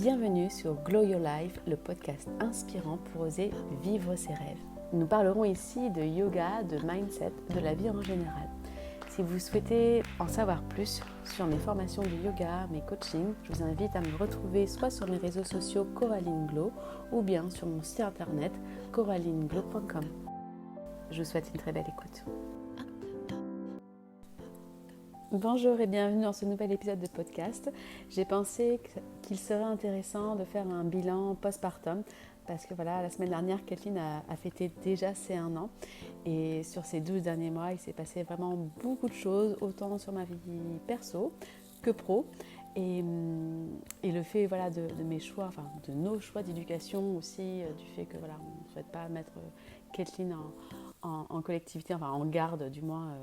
Bienvenue sur Glow Your Life, le podcast inspirant pour oser vivre ses rêves. Nous parlerons ici de yoga, de mindset, de la vie en général. Si vous souhaitez en savoir plus sur mes formations de yoga, mes coachings, je vous invite à me retrouver soit sur mes réseaux sociaux Coraline Glow ou bien sur mon site internet coralineglow.com. Je vous souhaite une très belle écoute. Bonjour et bienvenue dans ce nouvel épisode de podcast. J'ai pensé qu'il serait intéressant de faire un bilan postpartum parce que voilà, la semaine dernière, Kathleen a fêté déjà ses 1 an et sur ces 12 derniers mois, il s'est passé vraiment beaucoup de choses, autant sur ma vie perso que pro. Et le fait voilà, de mes choix, enfin de nos choix d'éducation aussi, du fait que voilà, on ne souhaite pas mettre Kathleen en collectivité, enfin en garde du moins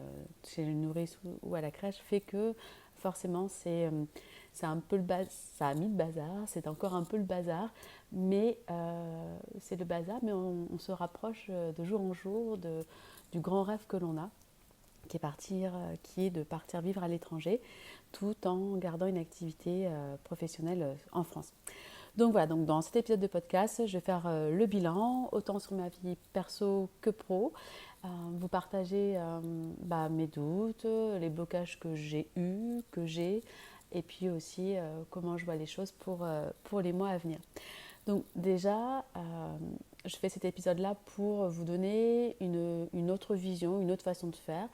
chez une nourrice ou à la crèche, fait que forcément c'est un peu le bazar, ça a mis le bazar, c'est encore un peu le bazar, mais c'est le bazar, mais on se rapproche de jour en jour du grand rêve que l'on a, qui est de partir vivre à l'étranger, tout en gardant une activité professionnelle en France. Donc voilà, donc dans cet épisode de podcast, je vais faire le bilan, autant sur ma vie perso que pro, vous partager mes doutes, les blocages que j'ai eus, que j'ai, et puis aussi comment je vois les choses pour les mois à venir. Donc déjà, je fais cet épisode-là pour vous donner une autre vision, une autre façon de faire,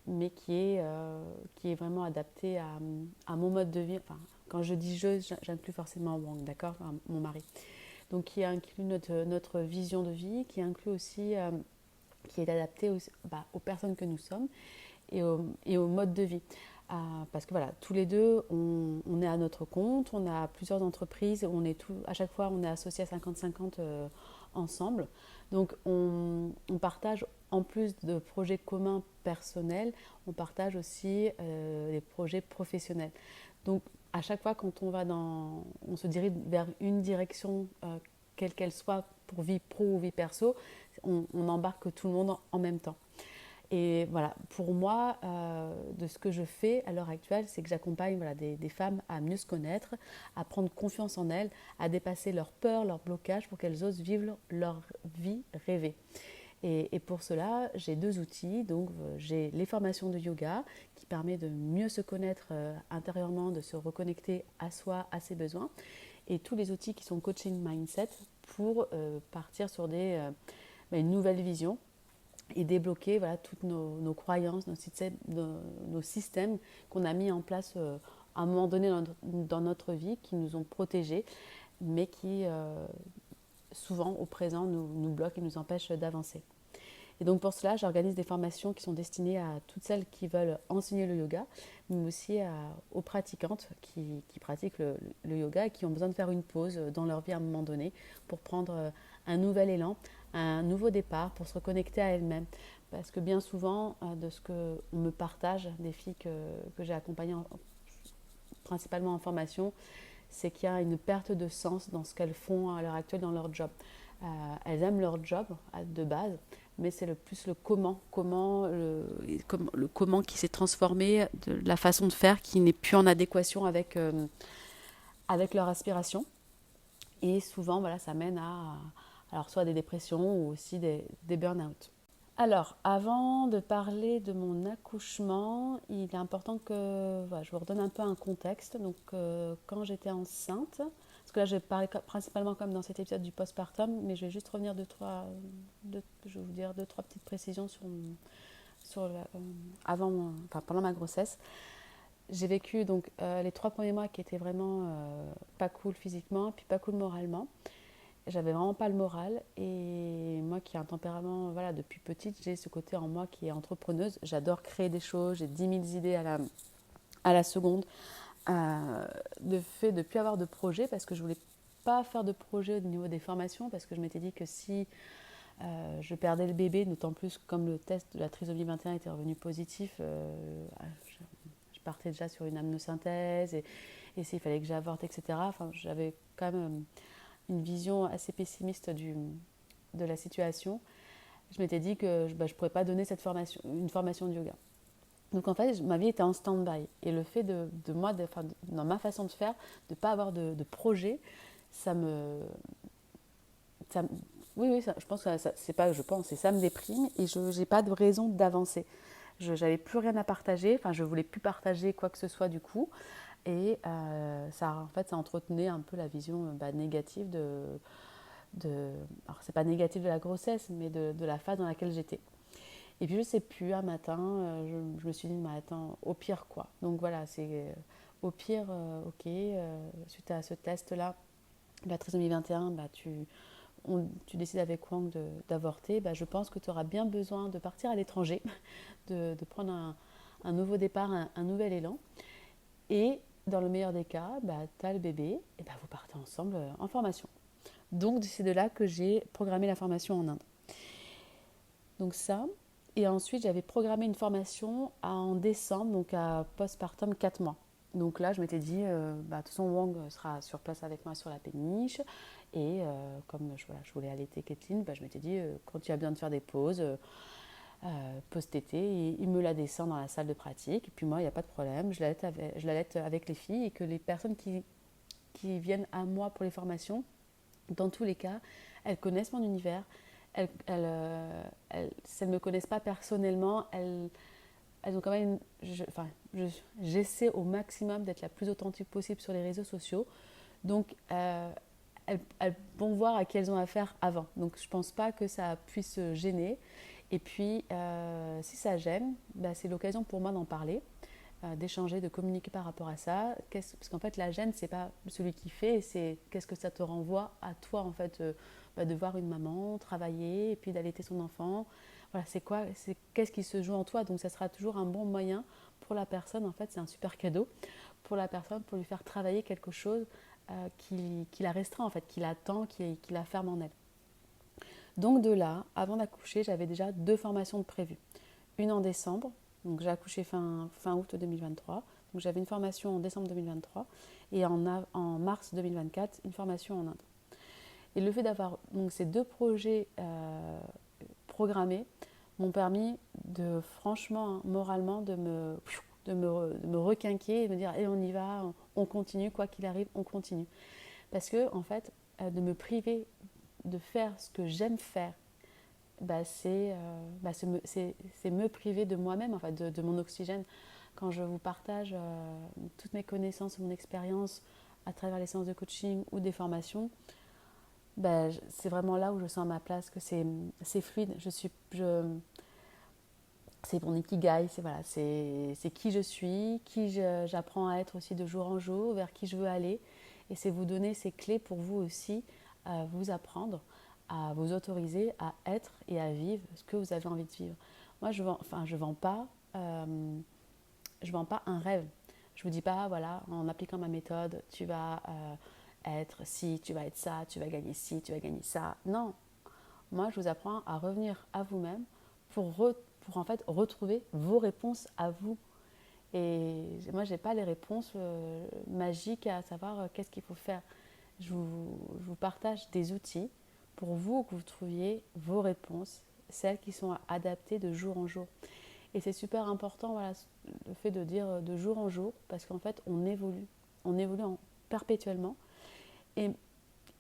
mais qui est vraiment adaptée à mon mode de vie. Enfin, quand je dis j'inclus forcément Wang, d'accord, enfin, mon mari. Donc qui inclut notre vision de vie, qui inclut aussi, qui est adaptée aux personnes que nous sommes et au mode de vie. Parce que voilà, tous les deux, on est à notre compte, on a plusieurs entreprises, à chaque fois on est associés à 50-50 ensemble. Donc on partage, en plus de projets communs personnels, on partage aussi des projets professionnels. Donc à chaque fois quand on se dirige vers une direction, quelle qu'elle soit, pour vie pro ou vie perso, on embarque tout le monde en même temps. Et voilà, pour moi, de ce que je fais à l'heure actuelle, c'est que j'accompagne des femmes à mieux se connaître, à prendre confiance en elles, à dépasser leurs peurs, leurs blocages pour qu'elles osent vivre leur vie rêvée. Et pour cela, j'ai 2 outils. Donc, j'ai les formations de yoga qui permettent de mieux se connaître intérieurement, de se reconnecter à soi, à ses besoins. Et tous les outils qui sont coaching mindset pour partir sur une nouvelle vision et débloquer toutes nos croyances, nos systèmes qu'on a mis en place à un moment donné dans notre vie, qui nous ont protégés, mais qui souvent au présent nous bloquent et nous empêchent d'avancer. Et donc pour cela, j'organise des formations qui sont destinées à toutes celles qui veulent enseigner le yoga, mais aussi aux pratiquantes qui pratiquent le yoga et qui ont besoin de faire une pause dans leur vie à un moment donné pour prendre un nouvel élan, un nouveau départ, pour se reconnecter à elles-mêmes. Parce que bien souvent, de ce qu'on me partage, des filles que j'ai accompagnées principalement en formation, c'est qu'il y a une perte de sens dans ce qu'elles font à l'heure actuelle dans leur job. Elles aiment leur job de base, mais c'est le comment qui s'est transformé, de la façon de faire qui n'est plus en adéquation avec leur aspiration. Et souvent, ça mène à soit des dépressions ou aussi des burn-out. Alors, avant de parler de mon accouchement, il est important que je vous redonne un peu un contexte. Donc, quand j'étais enceinte, parce que là, je vais parler principalement comme dans cet épisode du postpartum, mais je vais juste revenir je vais vous dire 2-3 petites précisions pendant ma grossesse. J'ai vécu donc les 3 premiers mois qui étaient vraiment pas cool physiquement, puis pas cool moralement. J'avais vraiment pas le moral, et moi qui ai un tempérament, depuis petite, j'ai ce côté en moi qui est entrepreneuse. J'adore créer des choses, j'ai 10 000 idées à la seconde. Le fait de ne plus avoir de projet, parce que je voulais pas faire de projet au niveau des formations, parce que je m'étais dit que si je perdais le bébé, d'autant plus comme le test de la trisomie 21 était revenu positif, je partais déjà sur une amniosynthèse, et s'il fallait que j'avorte, etc. Enfin, j'avais quand même une vision assez pessimiste de la situation. Je m'étais dit que je ne pourrais pas donner une formation de yoga. Donc en fait, ma vie était en stand-by. Et le fait de moi, dans ma façon de faire, de ne pas avoir de projet, ça me, ça, oui, oui, je pense que c'est pas, je pense, c'est ça me déprime et je n'ai pas de raison d'avancer. Je n'avais plus rien à partager, enfin, je voulais plus partager quoi que ce soit du coup. Et ça, en fait, ça entretenait un peu la vision négative alors c'est pas négative de la grossesse, mais de la phase dans laquelle j'étais. Et puis je sais plus, un matin, je me suis dit, mais attends, au pire quoi. Donc voilà, c'est au pire, ok, suite à ce test-là, la trisomie 21, tu décides avec Wang d'avorter, je pense que tu auras bien besoin de partir à l'étranger, de prendre un nouveau départ, un nouvel élan. Et dans le meilleur des cas, tu as le bébé, et vous partez ensemble en formation. Donc c'est de là que j'ai programmé la formation en Inde. Donc ça, et ensuite j'avais programmé une formation en décembre, donc à postpartum 4 mois. Donc là, je m'étais dit, de toute façon, Wang sera sur place avec moi sur la péniche. Et comme je voulais allaiter Kathleen, je m'étais dit, quand tu as besoin de faire des pauses, post-tété, il me la descend dans la salle de pratique. Et puis moi, il n'y a pas de problème, je l'allaite avec les filles. Et que les personnes qui viennent à moi pour les formations, dans tous les cas, elles connaissent mon univers. Si elles ne me connaissent pas personnellement, elles ont quand même j'essaie au maximum d'être la plus authentique possible sur les réseaux sociaux. Donc, elles vont voir à qui elles ont affaire avant. Donc, je ne pense pas que ça puisse gêner. Et puis, si ça gêne, c'est l'occasion pour moi d'en parler, d'échanger, de communiquer par rapport à ça. Parce qu'en fait, la gêne, c'est pas celui qui fait, c'est qu'est-ce que ça te renvoie à toi, en fait, de voir une maman travailler et puis d'allaiter son enfant. Voilà, qu'est-ce qui se joue en toi. Donc, ça sera toujours un bon moyen pour la personne. En fait, c'est un super cadeau pour la personne, pour lui faire travailler quelque chose qui la restreint, en fait, qui l'attend, qui la ferme en elle. Donc de là, avant d'accoucher, j'avais déjà 2 formations de prévues. Une en décembre, donc j'ai accouché fin août 2023, donc j'avais une formation en décembre 2023 et en mars 2024, une formation en Inde. Et le fait d'avoir donc ces 2 projets programmés m'ont permis de, franchement, moralement, de me requinquer et de me dire, on y va, on continue, quoi qu'il arrive, on continue. Parce que, en fait, de me priver de faire ce que j'aime faire, c'est me priver de moi-même, en fait, de mon oxygène. Quand je vous partage toutes mes connaissances, mon expérience à travers les séances de coaching ou des formations, c'est vraiment là où je sens ma place, que c'est fluide. C'est mon ikigai, c'est qui je suis, j'apprends à être aussi de jour en jour, vers qui je veux aller. Et c'est vous donner ces clés pour vous aussi, à vous apprendre, à vous autoriser à être et à vivre ce que vous avez envie de vivre. Moi, je vends pas un rêve. Je vous dis pas, voilà, en appliquant ma méthode, tu vas être ci, tu vas être ça, tu vas gagner ci, tu vas gagner ça. Non, moi, je vous apprends à revenir à vous-même pour en fait retrouver vos réponses à vous. Et moi, je n'ai pas les réponses magiques à savoir qu'est-ce qu'il faut faire. Je vous partage des outils pour vous, que vous trouviez vos réponses, celles qui sont adaptées de jour en jour. Et c'est super important, voilà, le fait de dire de jour en jour, parce qu'en fait, on évolue perpétuellement. Et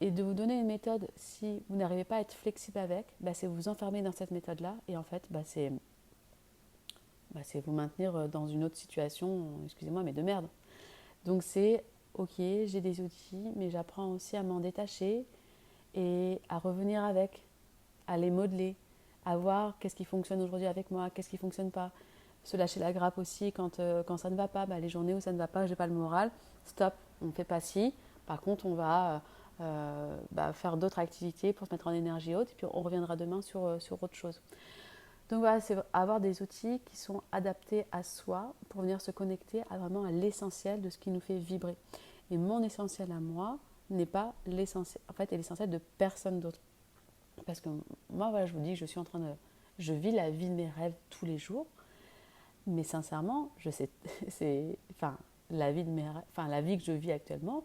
de vous donner une méthode, si vous n'arrivez pas à être flexible avec, c'est vous enfermer dans cette méthode-là. Et en fait, c'est vous maintenir dans une autre situation, excusez-moi, mais de merde. Donc c'est, ok, j'ai des outils, mais j'apprends aussi à m'en détacher et à revenir avec, à les modeler, à voir qu'est-ce qui fonctionne aujourd'hui avec moi, qu'est-ce qui ne fonctionne pas. Se lâcher la grappe aussi quand ça ne va pas, les journées où ça ne va pas, j'ai pas le moral, stop, on ne fait pas ci. Par contre, on va faire d'autres activités pour se mettre en énergie haute et puis on reviendra demain sur autre chose. Donc voilà, c'est avoir des outils qui sont adaptés à soi pour venir se connecter vraiment à l'essentiel de ce qui nous fait vibrer. Et mon essentiel à moi n'est pas l'essentiel, en fait, est l'essentiel de personne d'autre. Parce que moi, voilà, je vous dis, je vis la vie de mes rêves tous les jours, mais sincèrement, je sais, la vie que je vis actuellement,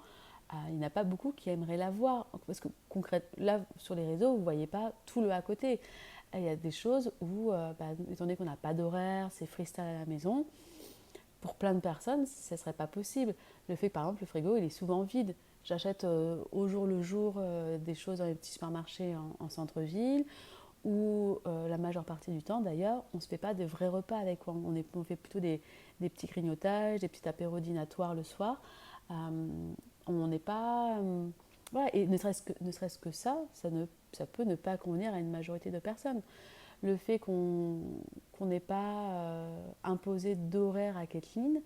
il n'y en a pas beaucoup qui aimeraient la voir. Parce que concrètement, là, sur les réseaux, vous ne voyez pas tout le à côté. Il y a des choses où, étant donné qu'on n'a pas d'horaire, c'est freestyle à la maison, pour plein de personnes, ça ne serait pas possible. Le fait que, par exemple, le frigo, il est souvent vide. j'achète au jour le jour des choses dans les petits supermarchés en centre-ville, ou la majeure partie du temps d'ailleurs, on ne se fait pas de vrais repas avec Wang. On fait plutôt des petits grignotages, des petits apéros dînatoires le soir. On n'est pas... voilà, et ne serait-ce que ça peut ne pas convenir à une majorité de personnes. Le fait qu'on n'ait pas imposé d'horaire à Kathleen,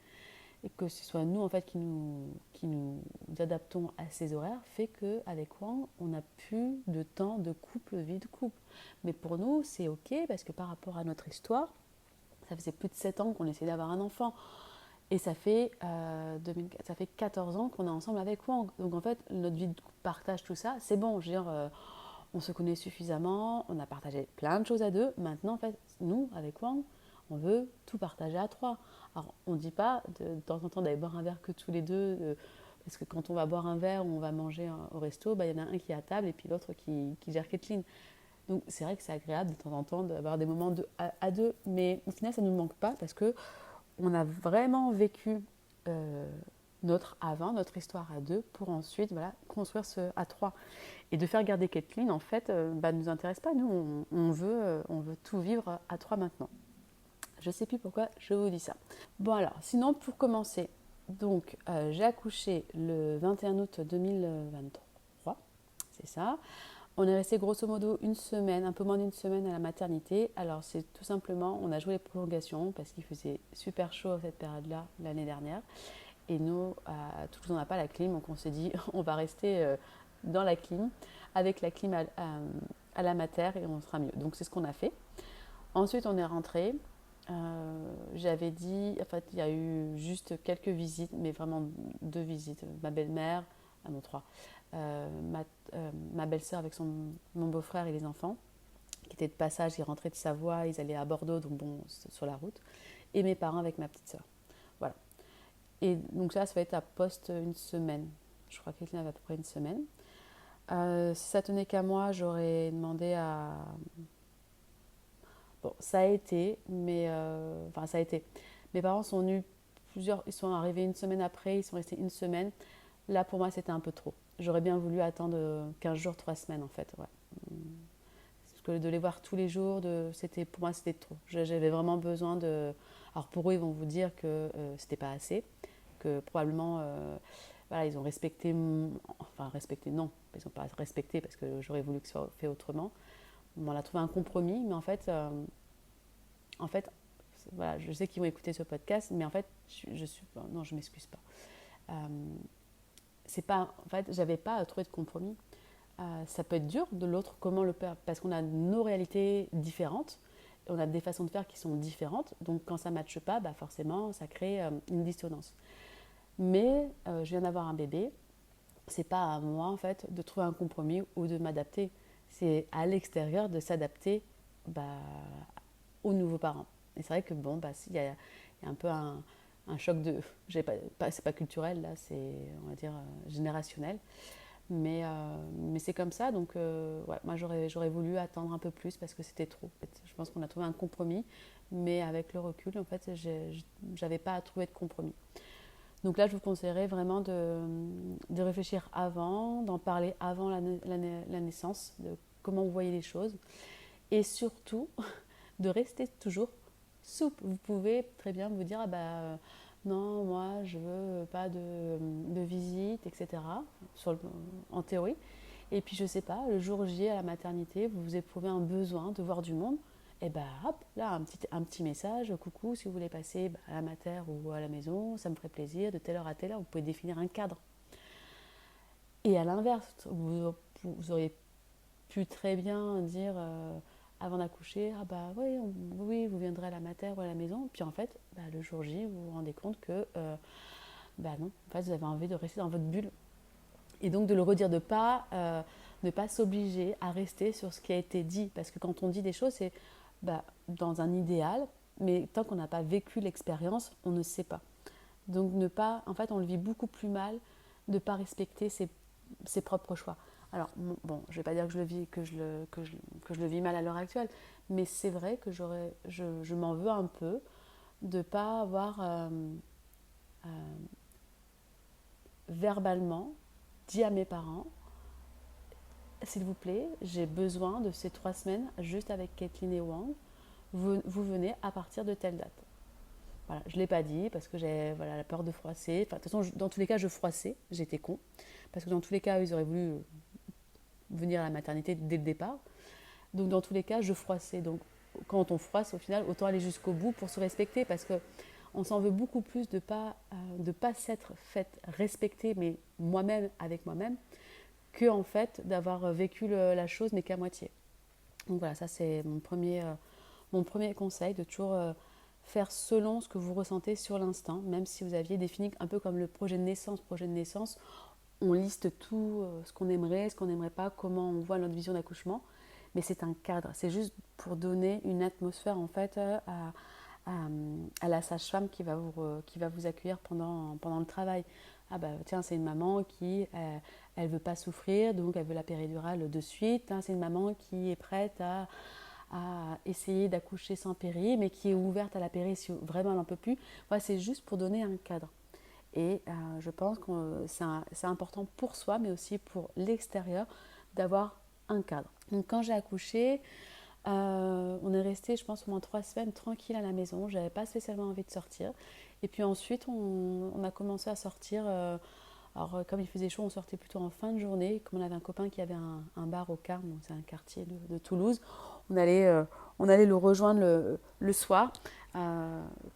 et que ce soit nous en fait qui nous adaptons à ces horaires, fait qu'avec Wang, on n'a plus de temps de couple, vie de couple. Mais pour nous, c'est ok, parce que par rapport à notre histoire, ça faisait plus de 7 ans qu'on essayait d'avoir un enfant. Et ça fait 14 ans qu'on est ensemble avec Wang. Donc en fait, notre vie de couple partage tout ça, c'est bon. Je veux dire, on se connaît suffisamment, on a partagé plein de choses à deux. Maintenant, en fait, nous, avec Wang, on veut tout partager à trois. Alors, on ne dit pas de temps en temps d'aller boire un verre que tous les deux, parce que quand on va boire un verre ou on va manger au resto, il y en a un qui est à table et puis l'autre qui gère Kathleen. Donc, c'est vrai que c'est agréable de temps en temps d'avoir des moments à deux, mais au final, ça ne nous manque pas parce que on a vraiment vécu euh, notre histoire à deux pour ensuite construire ce à trois. Et de faire garder Kathleen, en fait, ne nous intéresse pas. Nous, on veut tout vivre à trois maintenant. Je ne sais plus pourquoi je vous dis ça. Bon alors, sinon pour commencer, donc j'ai accouché le 21 août 2023, c'est ça. On est resté grosso modo une semaine, un peu moins d'une semaine à la maternité. Alors c'est tout simplement, on a joué les prolongations parce qu'il faisait super chaud à cette période-là l'année dernière. Et nous, à Toulouse, on n'a pas la clim, donc on s'est dit on va rester dans la clim, avec la clim à la mater et on sera mieux. Donc c'est ce qu'on a fait. Ensuite on est rentré. J'avais dit, en fait, il y a eu juste quelques visites, mais vraiment 2 visites. Ma belle-mère, non 3, ma belle-sœur avec mon beau-frère et les enfants, qui étaient de passage, ils rentraient de Savoie, ils allaient à Bordeaux, donc bon, sur la route, et mes parents avec ma petite sœur. Voilà. Et donc ça va être à poste une semaine. Je crois qu'Étienne avait à peu près une semaine. Si ça tenait qu'à moi, j'aurais demandé à... Bon, ça a été, mais... Enfin, ça a été. Mes parents sont venus ils sont arrivés une semaine après, ils sont restés une semaine. Là, pour moi, c'était un peu trop. J'aurais bien voulu attendre 15 jours, 3 semaines, en fait. Ouais. Parce que de les voir tous les jours, pour moi, c'était trop. J'avais vraiment besoin de... Alors, pour eux, ils vont vous dire que c'était pas assez, que probablement... voilà, ils ont respecté... Enfin, respecté, non. Ils n'ont pas respecté parce que j'aurais voulu que ce soit fait autrement. On a trouvé un compromis, mais en fait, voilà, je sais qu'ils vont écouter ce podcast, mais en fait, je suis, non, je m'excuse pas. C'est pas, en fait, j'avais pas trouvé de compromis. Ça peut être dur de l'autre, comment le faire, parce qu'on a nos réalités différentes, on a des façons de faire qui sont différentes, donc quand ça ne matche pas, forcément, ça crée une dissonance. Mais je viens d'avoir un bébé, c'est pas à moi en fait de trouver un compromis ou de m'adapter, c'est à l'extérieur de s'adapter aux nouveaux parents. Et c'est vrai que bon, il y a un peu un choc de... c'est pas culturel, là, c'est, on va dire, générationnel. Mais c'est comme ça, donc ouais, moi j'aurais voulu attendre un peu plus parce que c'était trop. Je pense qu'on a trouvé un compromis, mais avec le recul, en fait, j'avais pas à trouver de compromis. Donc là, je vous conseillerais vraiment de réfléchir avant, d'en parler avant la naissance, de comment vous voyez les choses, et surtout de rester toujours souple. Vous pouvez très bien vous dire non, moi je veux pas de visite, etc. En théorie. Et puis je sais pas, le jour J à la maternité, vous éprouvez un besoin de voir du monde. Et hop, là un petit message, coucou, si vous voulez passer à la mater ou à la maison, ça me ferait plaisir, de telle heure à telle heure, vous pouvez définir un cadre. Et à l'inverse, vous auriez pu très bien dire avant d'accoucher, oui, oui, vous viendrez à la mater ou à la maison. Puis en fait, le jour J, vous vous rendez compte que non, en fait, vous avez envie de rester dans votre bulle. Et donc de le redire, de ne pas s'obliger à rester sur ce qui a été dit. Parce que quand on dit des choses, c'est dans un idéal, mais tant qu'on n'a pas vécu l'expérience, on ne sait pas. Donc en fait, on le vit beaucoup plus mal de ne pas respecter ses propres choix. Alors, bon, je ne vais pas dire que je le vis mal à l'heure actuelle, mais c'est vrai que je m'en veux un peu de ne pas avoir verbalement dis à mes parents, s'il vous plaît, j'ai besoin de ces 3 semaines juste avec Kathleen et Wang. Vous venez à partir de telle date. Voilà, je ne l'ai pas dit parce que j'ai la peur de froisser. Enfin, de toute façon, dans tous les cas, je froissais. J'étais con. Parce que dans tous les cas, ils auraient voulu venir à la maternité dès le départ. Donc, dans tous les cas, je froissais. Donc, quand on froisse, au final, autant aller jusqu'au bout pour se respecter. Parce qu'on s'en veut beaucoup plus de pas s'être fait respecter, mais moi-même, avec moi-même, que en fait d'avoir vécu la chose, mais qu'à moitié. Donc voilà, ça c'est mon premier conseil, de toujours faire selon ce que vous ressentez sur l'instant, même si vous aviez défini un peu comme le projet de naissance. Projet de naissance, on liste tout ce qu'on n'aimerait pas, comment on voit notre vision d'accouchement, mais c'est un cadre, c'est juste pour donner une atmosphère en fait à la sage-femme qui va vous accueillir pendant le travail. Ah bah tiens, c'est une maman qui elle veut pas souffrir, donc elle veut la péridurale de suite. Hein, c'est une maman qui est prête à essayer d'accoucher sans péri, mais qui est ouverte à la péri si vraiment elle n'en peut plus. Voilà, c'est juste pour donner un cadre. Et je pense que c'est important pour soi, mais aussi pour l'extérieur, d'avoir un cadre. Donc quand j'ai accouché, on est resté, je pense, au moins 3 semaines tranquille à la maison. J'avais pas spécialement envie de sortir. Et puis ensuite, on a commencé à sortir. Alors, comme il faisait chaud, on sortait plutôt en fin de journée. Comme on avait un copain qui avait un bar au Carme, donc c'est un quartier de Toulouse, on allait le rejoindre le soir.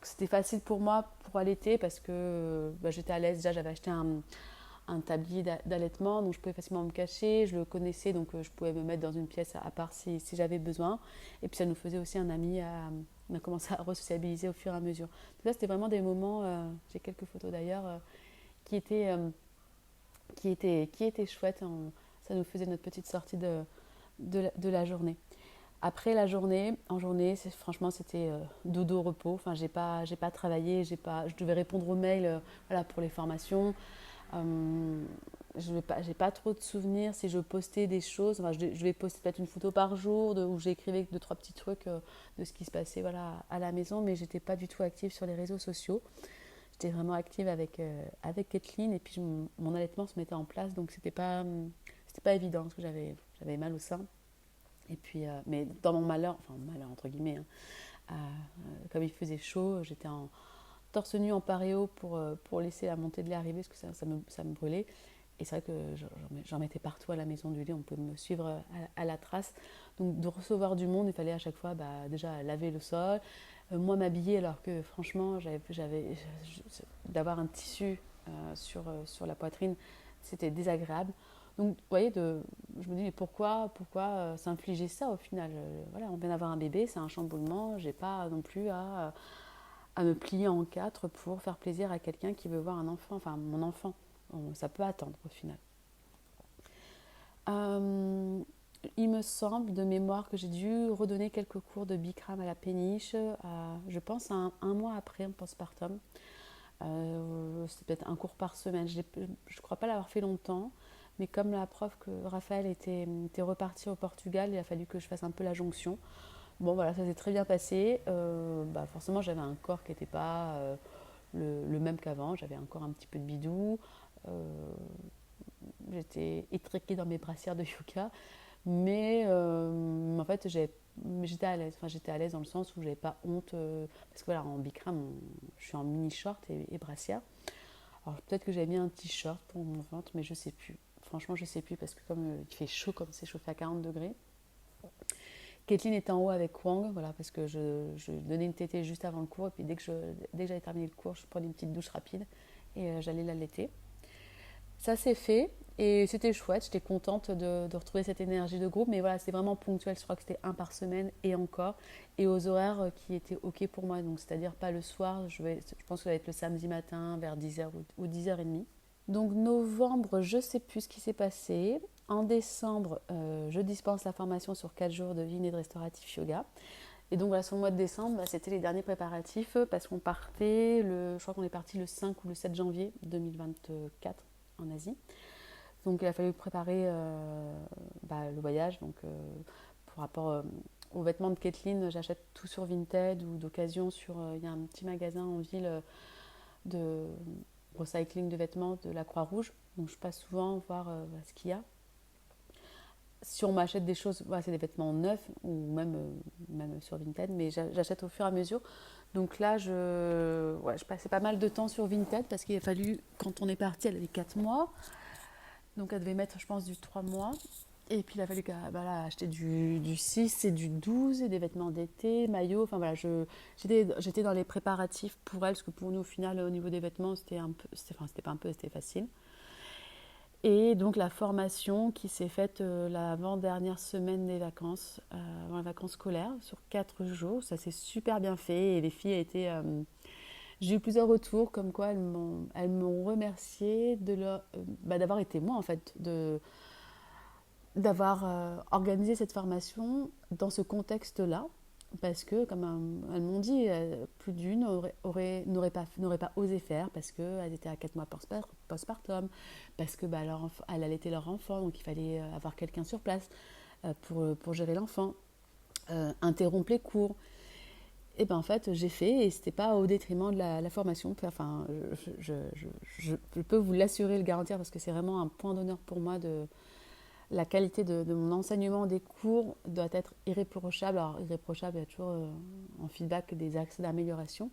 C'était facile pour moi pour allaiter parce que j'étais à l'aise. Déjà, j'avais acheté un tablier d'allaitement, donc je pouvais facilement me cacher. Je le connaissais, donc je pouvais me mettre dans une pièce à part si j'avais besoin. Et puis ça nous faisait aussi un ami. On a commencé à re-sociabiliser au fur et à mesure. Donc là, c'était vraiment des moments, j'ai quelques photos d'ailleurs, qui étaient chouettes. Ça nous faisait notre petite sortie de la journée. Après la journée, franchement, c'était dodo repos. Enfin, j'ai pas travaillé, je devais répondre aux mails, voilà, pour les formations. J'ai pas trop de souvenirs si je postais des choses. Enfin, je vais poster peut-être une photo par jour où j'écrivais 2-3 petits trucs de ce qui se passait, voilà, à la maison, mais j'étais pas du tout active sur les réseaux sociaux. J'étais vraiment active avec Kathleen, et puis mon allaitement se mettait en place, donc c'était pas évident parce que j'avais mal au sein. Et puis, mais dans mon malheur, enfin malheur entre guillemets, hein, comme il faisait chaud, j'étais en torse nu en paréo pour laisser la montée de lait arriver, parce que ça me brûlait. Et c'est vrai que j'en mettais partout à la maison du lait, on pouvait me suivre à la trace. Donc de recevoir du monde, il fallait à chaque fois déjà laver le sol, moi m'habiller, alors que franchement, d'avoir un tissu sur la poitrine, c'était désagréable. Donc, vous voyez, je me dis, mais pourquoi s'infliger ça au final? Voilà, on vient d'avoir un bébé, c'est un chamboulement, j'ai pas non plus à me plier en quatre pour faire plaisir à quelqu'un qui veut voir un enfant, enfin mon enfant. Ça peut attendre au final. Euh, il me semble de mémoire que j'ai dû redonner quelques cours de Bikram à la péniche, je pense un mois après un postpartum. C'était peut-être un cours par semaine. Je ne crois pas l'avoir fait longtemps, mais comme la prof que Raphaël était reparti au Portugal, il a fallu que je fasse un peu la jonction. Bon voilà, ça s'est très bien passé. Forcément, j'avais un corps qui n'était pas le même qu'avant. J'avais encore un petit peu de bidou. J'étais étriquée dans mes brassières de yoga. Mais en fait, j'étais à l'aise. Enfin, j'étais à l'aise dans le sens où j'avais pas honte. Parce que voilà, en Bikram, je suis en mini short et brassière. Alors peut-être que j'avais mis un t-shirt pour mon ventre, mais je sais plus. Franchement, je sais plus parce que comme il fait chaud, comme c'est chauffé à 40 degrés. Kathleen était en haut avec Wang, voilà, parce que je donnais une tétée juste avant le cours. Et puis dès que j'avais terminé le cours, je prenais une petite douche rapide et j'allais l'allaiter. Ça s'est fait et c'était chouette. J'étais contente de retrouver cette énergie de groupe. Mais voilà, c'est vraiment ponctuel. Je crois que c'était un par semaine et encore. Et aux horaires qui étaient OK pour moi. Donc, c'est-à-dire pas le soir. Je pense que ça va être le samedi matin vers 10h ou 10h30. Donc, novembre, je ne sais plus ce qui s'est passé. En décembre, je dispense la formation sur 4 jours de yin et de restauratif yoga. Et donc, voilà, sur le mois de décembre, c'était les derniers préparatifs parce qu'on partait, je crois qu'on est parti le 5 ou le 7 janvier 2024 en Asie. Donc il a fallu préparer le voyage. Donc pour rapport aux vêtements de Kathleen, j'achète tout sur Vinted ou d'occasion il y a un petit magasin en ville de recycling de vêtements de la Croix-Rouge. Donc je passe souvent voir ce qu'il y a. Si on m'achète des choses, c'est des vêtements neufs ou même sur Vinted, mais j'achète au fur et à mesure. Donc là, je passais pas mal de temps sur Vinted parce qu'il a fallu, quand on est parti, elle avait 4 mois. Donc elle devait mettre, je pense, du 3 mois. Et puis il a fallu acheter du 6 et du 12 et des vêtements d'été, maillots. Enfin voilà, j'étais dans les préparatifs pour elle, parce que pour nous, au final, au niveau des vêtements, c'était pas un peu, c'était facile. Et donc la formation qui s'est faite l'avant-dernière semaine des vacances, avant les vacances scolaires, sur 4 jours. Ça s'est super bien fait et les filles étaient... j'ai eu plusieurs retours comme quoi elles m'ont remercié d'avoir été moi en fait, d'avoir organisé cette formation dans ce contexte-là. Parce que, comme elles m'ont dit, plus d'une n'aurait pas osé faire parce qu'elles étaient à 4 mois postpartum, parce que elle allaitait leur enfant, donc il fallait avoir quelqu'un sur place pour gérer l'enfant, interrompre les cours. Et ben en fait, j'ai fait et c'était pas au détriment de la formation. Enfin, je peux vous l'assurer, le garantir, parce que c'est vraiment un point d'honneur pour moi de la qualité de mon enseignement des cours doit être irréprochable. Alors, irréprochable, il y a toujours en feedback des axes d'amélioration.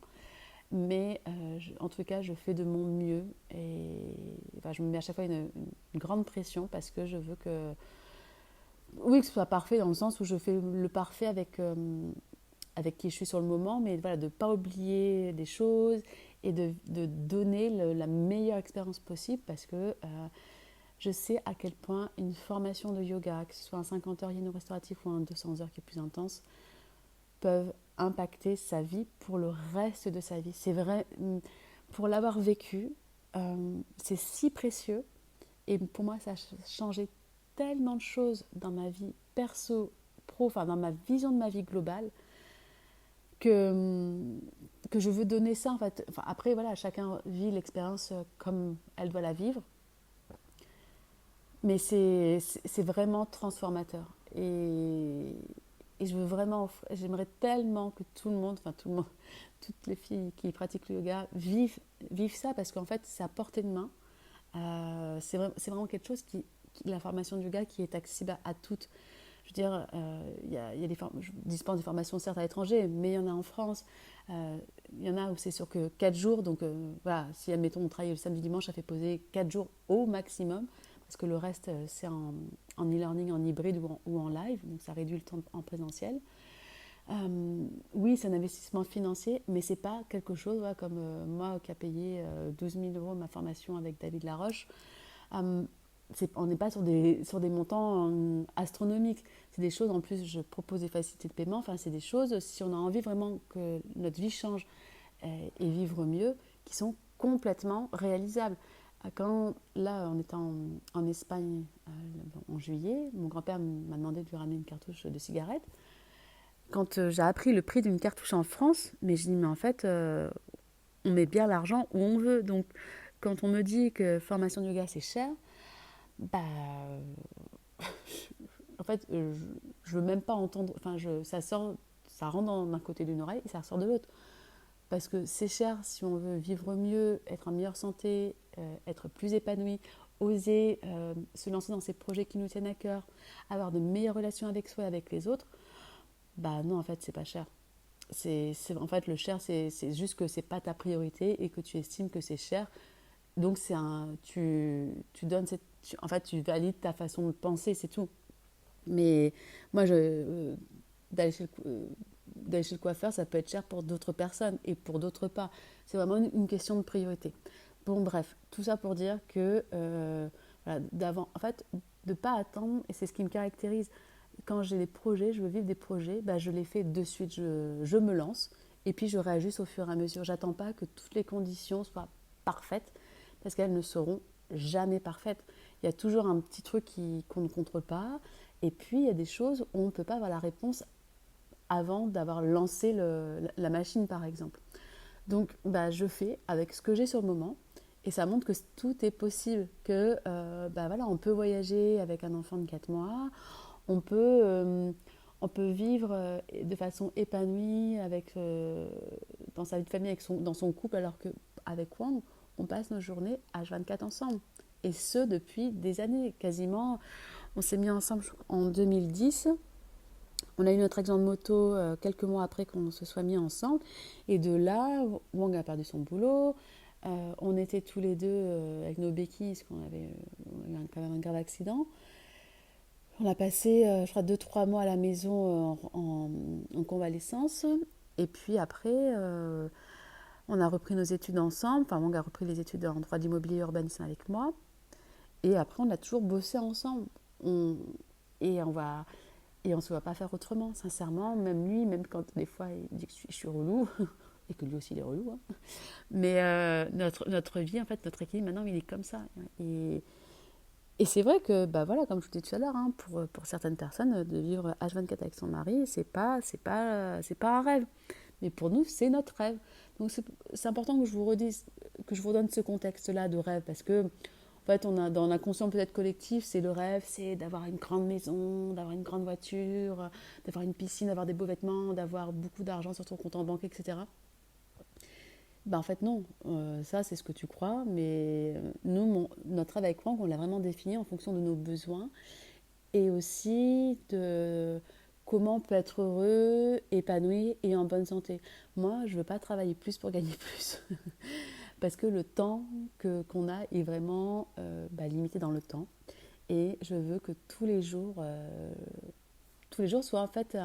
Mais en tout cas, je fais de mon mieux. Et je me mets à chaque fois une grande pression parce que je veux oui, que ce soit parfait dans le sens où je fais le parfait avec qui je suis sur le moment, mais voilà, de ne pas oublier des choses et de donner la meilleure expérience possible parce que je sais à quel point une formation de yoga, que ce soit un 50 heures yin-restauratif ou un 200 heures qui est plus intense, peuvent impacter sa vie pour le reste de sa vie. C'est vrai, pour l'avoir vécu, c'est si précieux. Et pour moi, ça a changé tellement de choses dans ma vie perso, pro, enfin dans ma vision de ma vie globale, que, que je veux donner ça en fait. Enfin, après, voilà, chacun vit l'expérience comme elle doit la vivre. Mais c'est vraiment transformateur. Et je veux vraiment, j'aimerais tellement que tout le monde, enfin tout le monde, toutes les filles qui pratiquent le yoga vivent ça parce qu'en fait, c'est à portée de main. C'est vraiment quelque chose la formation de yoga qui est accessible à toutes. Je veux dire, je dispense des formations certes à l'étranger, mais il y en a en France. Il y en a où c'est sur que 4 jours. Donc voilà, si admettons on travaille le samedi dimanche, ça fait poser 4 jours au maximum. Parce que le reste, c'est en e-learning, en hybride ou en live. Donc ça réduit le temps en présentiel. Oui, c'est un investissement financier, mais c'est pas quelque chose comme moi qui a payé 12 000 euros ma formation avec David Laroche. Euh, on n'est pas sur des montants astronomiques. C'est des choses, en plus, je propose des facilités de paiement. Enfin, c'est des choses, si on a envie vraiment que notre vie change et vivre mieux, qui sont complètement réalisables. Quand, là, on était en Espagne en juillet, mon grand-père m'a demandé de lui ramener une cartouche de cigarettes. Quand j'ai appris le prix d'une cartouche en France, mais je dis, mais en fait, on met bien l'argent où on veut. Donc, quand on me dit que formation de yoga, c'est cher, bah, en fait, je veux même pas entendre. Enfin, ça rentre d'un côté d'une oreille et ça ressort de l'autre. Parce que c'est cher si on veut vivre mieux, être en meilleure santé, être plus épanoui, oser se lancer dans ces projets qui nous tiennent à cœur, avoir de meilleures relations avec soi et avec les autres. Bah non, en fait, c'est pas cher. En fait, le cher, c'est juste que c'est pas ta priorité et que tu estimes que c'est cher. Donc, tu donnes en fait, tu valides ta façon de penser, c'est tout. Mais moi, d'aller d'aller chez le coiffeur, ça peut être cher pour d'autres personnes et pour d'autres pas. C'est vraiment une question de priorité. Bon, bref, tout ça pour dire que, voilà, en fait, de ne pas attendre, et c'est ce qui me caractérise. Quand j'ai des projets, je veux vivre des projets, bah, je les fais de suite, je me lance et puis je réajuste au fur et à mesure. J'attends pas que toutes les conditions soient parfaites parce qu'elles ne seront jamais parfaites. Il y a toujours un petit truc qu'on ne contrôle pas et puis il y a des choses où on ne peut pas avoir la réponse avant d'avoir lancé la machine par exemple. Donc bah, je fais avec ce que j'ai sur le moment et ça montre que tout est possible, que bah, voilà, on peut voyager avec un enfant de 4 mois, on peut, euh, on peut vivre de façon épanouie dans sa vie de famille, dans son couple, alors qu'avec Wang, on passe nos journées H24 ensemble. et ce depuis des années, quasiment. On s'est mis ensemble en 2010. On a eu notre accident de moto quelques mois après qu'on se soit mis ensemble. Et de là, Wang a perdu son boulot. On était tous les deux avec nos béquilles, parce qu'on avait eu quand même un grave accident. On a passé, je crois, 2-3 mois à la maison en convalescence. Et puis après, on a repris nos études ensemble. Enfin, Wang a repris les études en droit d'immobilier et urbanisme avec moi. Et après, on a toujours bossé ensemble. Et on ne se voit pas faire autrement, sincèrement. Même lui, même quand des fois il dit que je suis relou, et que lui aussi il est relou. Hein. Mais notre vie, en fait, notre équilibre, maintenant, il est comme ça. Et c'est vrai que, bah voilà, comme je vous disais tout à l'heure, hein, pour certaines personnes, de vivre H24 avec son mari, c'est pas un rêve. Mais pour nous, c'est notre rêve. Donc c'est important que je vous redise, que je vous donne ce contexte-là de rêve, parce que en fait, on a dans l'inconscient peut-être collectif, c'est le rêve, c'est d'avoir une grande maison, d'avoir une grande voiture, d'avoir une piscine, d'avoir des beaux vêtements, d'avoir beaucoup d'argent sur ton compte en banque, etc. Ben en fait non, ça c'est ce que tu crois, mais nous, notre rêve avec Franck, on l'a vraiment défini en fonction de nos besoins et aussi de comment on peut être heureux, épanoui et en bonne santé. Moi, je ne veux pas travailler plus pour gagner plus. Parce que le temps qu'on a est vraiment limité dans le temps. Et je veux que tous les jours soient en fait,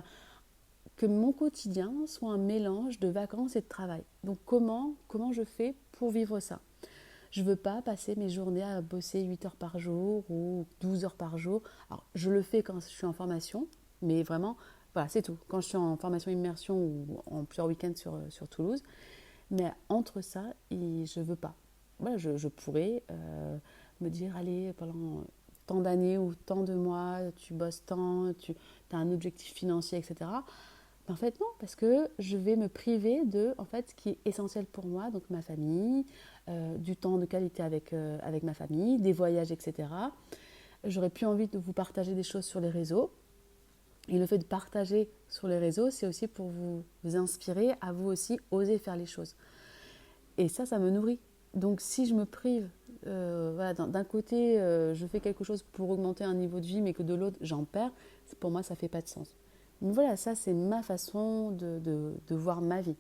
que mon quotidien soit un mélange de vacances et de travail. Donc comment je fais pour vivre ça? Je ne veux pas passer mes journées à bosser 8 heures par jour ou 12 heures par jour. Alors, je le fais quand je suis en formation, mais vraiment, voilà, c'est tout. Quand je suis en formation immersion ou en plusieurs week-ends sur Toulouse. Mais entre ça, je ne veux pas. Voilà, je pourrais me dire, allez, pendant tant d'années ou tant de mois, tu bosses tant, tu as un objectif financier, etc. Mais en fait, non, parce que je vais me priver de en fait, ce qui est essentiel pour moi, donc ma famille, du temps de qualité avec ma famille, des voyages, etc. J'aurais plus envie de vous partager des choses sur les réseaux. Et le fait de partager sur les réseaux, c'est aussi pour vous inspirer à vous aussi oser faire les choses. Et ça me nourrit. Donc si je me prive, voilà, d'un côté, je fais quelque chose pour augmenter un niveau de vie, mais que de l'autre, j'en perds, pour moi, ça ne fait pas de sens. Donc voilà, ça, c'est ma façon de voir ma vie.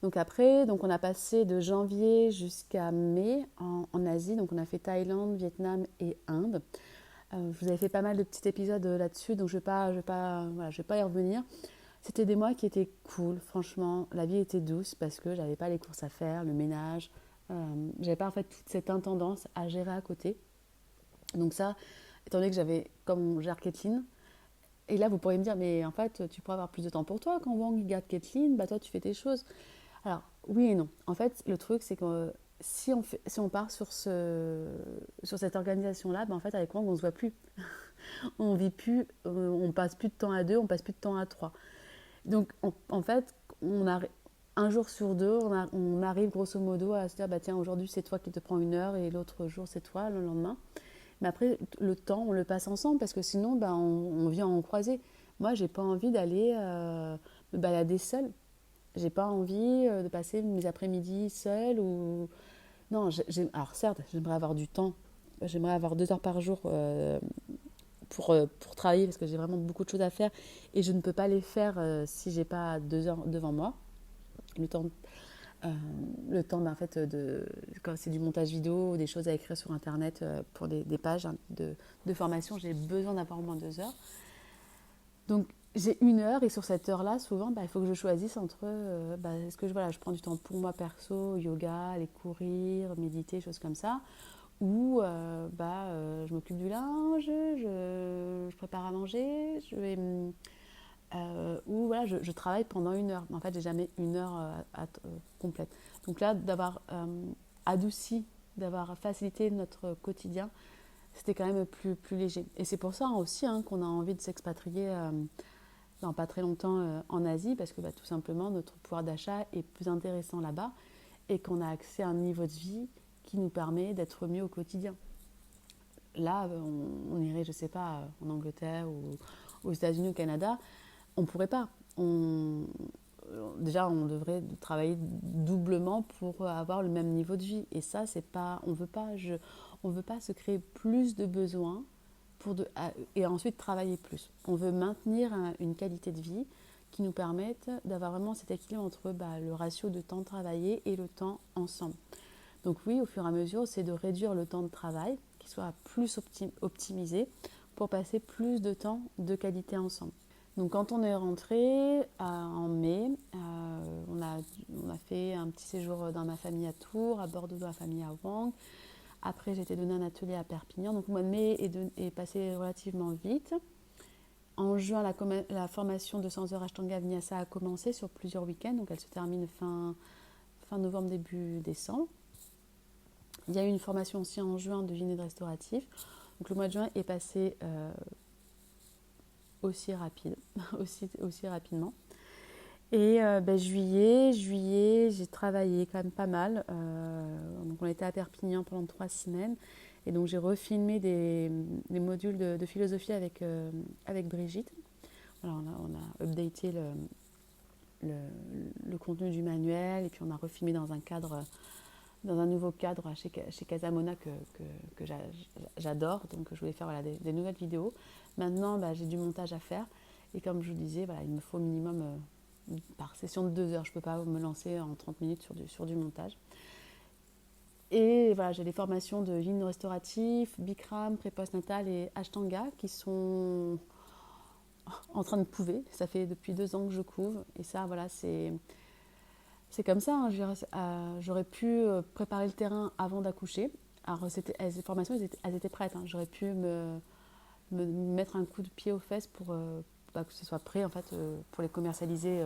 Donc après, on a passé de janvier jusqu'à mai en Asie. Donc on a fait Thaïlande, Vietnam et Inde. Je vous avais fait pas mal de petits épisodes là-dessus, donc je ne vais pas y revenir. C'était des mois qui étaient cool, franchement. La vie était douce parce que j'avais pas les courses à faire, le ménage. J'avais pas en fait toute cette intendance à gérer à côté. Donc ça, étant donné que j'avais, comme gère Kathleen, et là vous pourriez me dire, mais en fait tu pourrais avoir plus de temps pour toi quand Wang garde Kathleen, bah toi tu fais tes choses. Alors oui et non. En fait le truc c'est que si on part sur cette organisation-là, bah, en fait avec Wang on se voit plus. On vit plus, on passe plus de temps à deux, on passe plus de temps à trois. Donc, en fait, un jour sur deux, on arrive grosso modo à se dire, bah tiens, aujourd'hui c'est toi qui te prends 1 heure et l'autre jour c'est toi le lendemain. Mais après, le temps, on le passe ensemble parce que sinon, bah, on vient en croiser. Moi, j'ai pas envie d'aller me balader seule. J'ai pas envie de passer mes après-midi seule ou... Non, alors certes, j'aimerais avoir du temps. J'aimerais avoir 2 heures par jour pour travailler parce que j'ai vraiment beaucoup de choses à faire et je ne peux pas les faire si j'ai pas 2 heures devant moi. Le temps, euh, en fait, quand c'est du montage vidéo, des choses à écrire sur internet pour des pages hein, de formation, j'ai besoin d'avoir au moins 2 heures. Donc j'ai 1 heure et sur cette heure-là, souvent, il faut que je choisisse entre est-ce que je prends du temps pour moi perso, yoga, aller courir, méditer, choses comme ça, ou je m'occupe du linge, je prépare à manger, ou voilà, je travaille pendant 1 heure. En fait, j'ai jamais 1 heure complète. Donc là, d'avoir adouci, d'avoir facilité notre quotidien, c'était quand même plus léger. Et c'est pour ça aussi qu'on a envie de s'expatrier dans pas très longtemps en Asie, parce que tout simplement, notre pouvoir d'achat est plus intéressant là-bas et qu'on a accès à un niveau de vie qui nous permet d'être mieux au quotidien. Là, on irait, je sais pas, en Angleterre ou aux États-Unis, au Canada, on ne pourrait pas. Déjà, on devrait travailler doublement pour avoir le même niveau de vie. Et ça, c'est pas, on veut pas. On ne veut pas se créer plus de besoins et ensuite travailler plus. On veut maintenir une qualité de vie qui nous permette d'avoir vraiment cet équilibre entre le ratio de temps travaillé et le temps ensemble. Donc oui, au fur et à mesure, c'est de réduire le temps de travail, qu'il soit plus optimisé pour passer plus de temps de qualité ensemble. Donc quand on est rentré en mai, on a fait un petit séjour dans ma famille à Tours, à Bordeaux dans ma famille à Wang. Après, j'ai été donné un atelier à Perpignan. Donc le mois de mai est passé relativement vite. En juin, la formation de 200 heures Ashtanga Vinyasa a commencé sur plusieurs week-ends. Donc elle se termine fin novembre, début décembre. Il y a eu une formation aussi en juin de Yin et de restauratif. Donc le mois de juin est passé aussi rapidement. Et juillet, j'ai travaillé quand même pas mal. Donc on était à Perpignan pendant 3 semaines. Et donc j'ai refilmé des modules de philosophie avec Brigitte. Alors on a updaté le contenu du manuel et puis on a refilmé dans un nouveau cadre chez Casamona que j'adore. Donc je voulais faire des nouvelles vidéos. Maintenant j'ai du montage à faire. Et comme je vous disais, il me faut au minimum par session de 2 heures. Je ne peux pas me lancer en 30 minutes sur du montage. Et voilà, j'ai des formations de yin restauratif, Bikram, pré-post-natal et Ashtanga qui sont en train de couver. Ça fait depuis 2 ans que je couve. Et ça, voilà, c'est comme ça. J'aurais pu préparer le terrain avant d'accoucher. Alors, ces formations, elles étaient prêtes. J'aurais pu me mettre un coup de pied aux fesses pour que ce soit prêt en fait, pour les commercialiser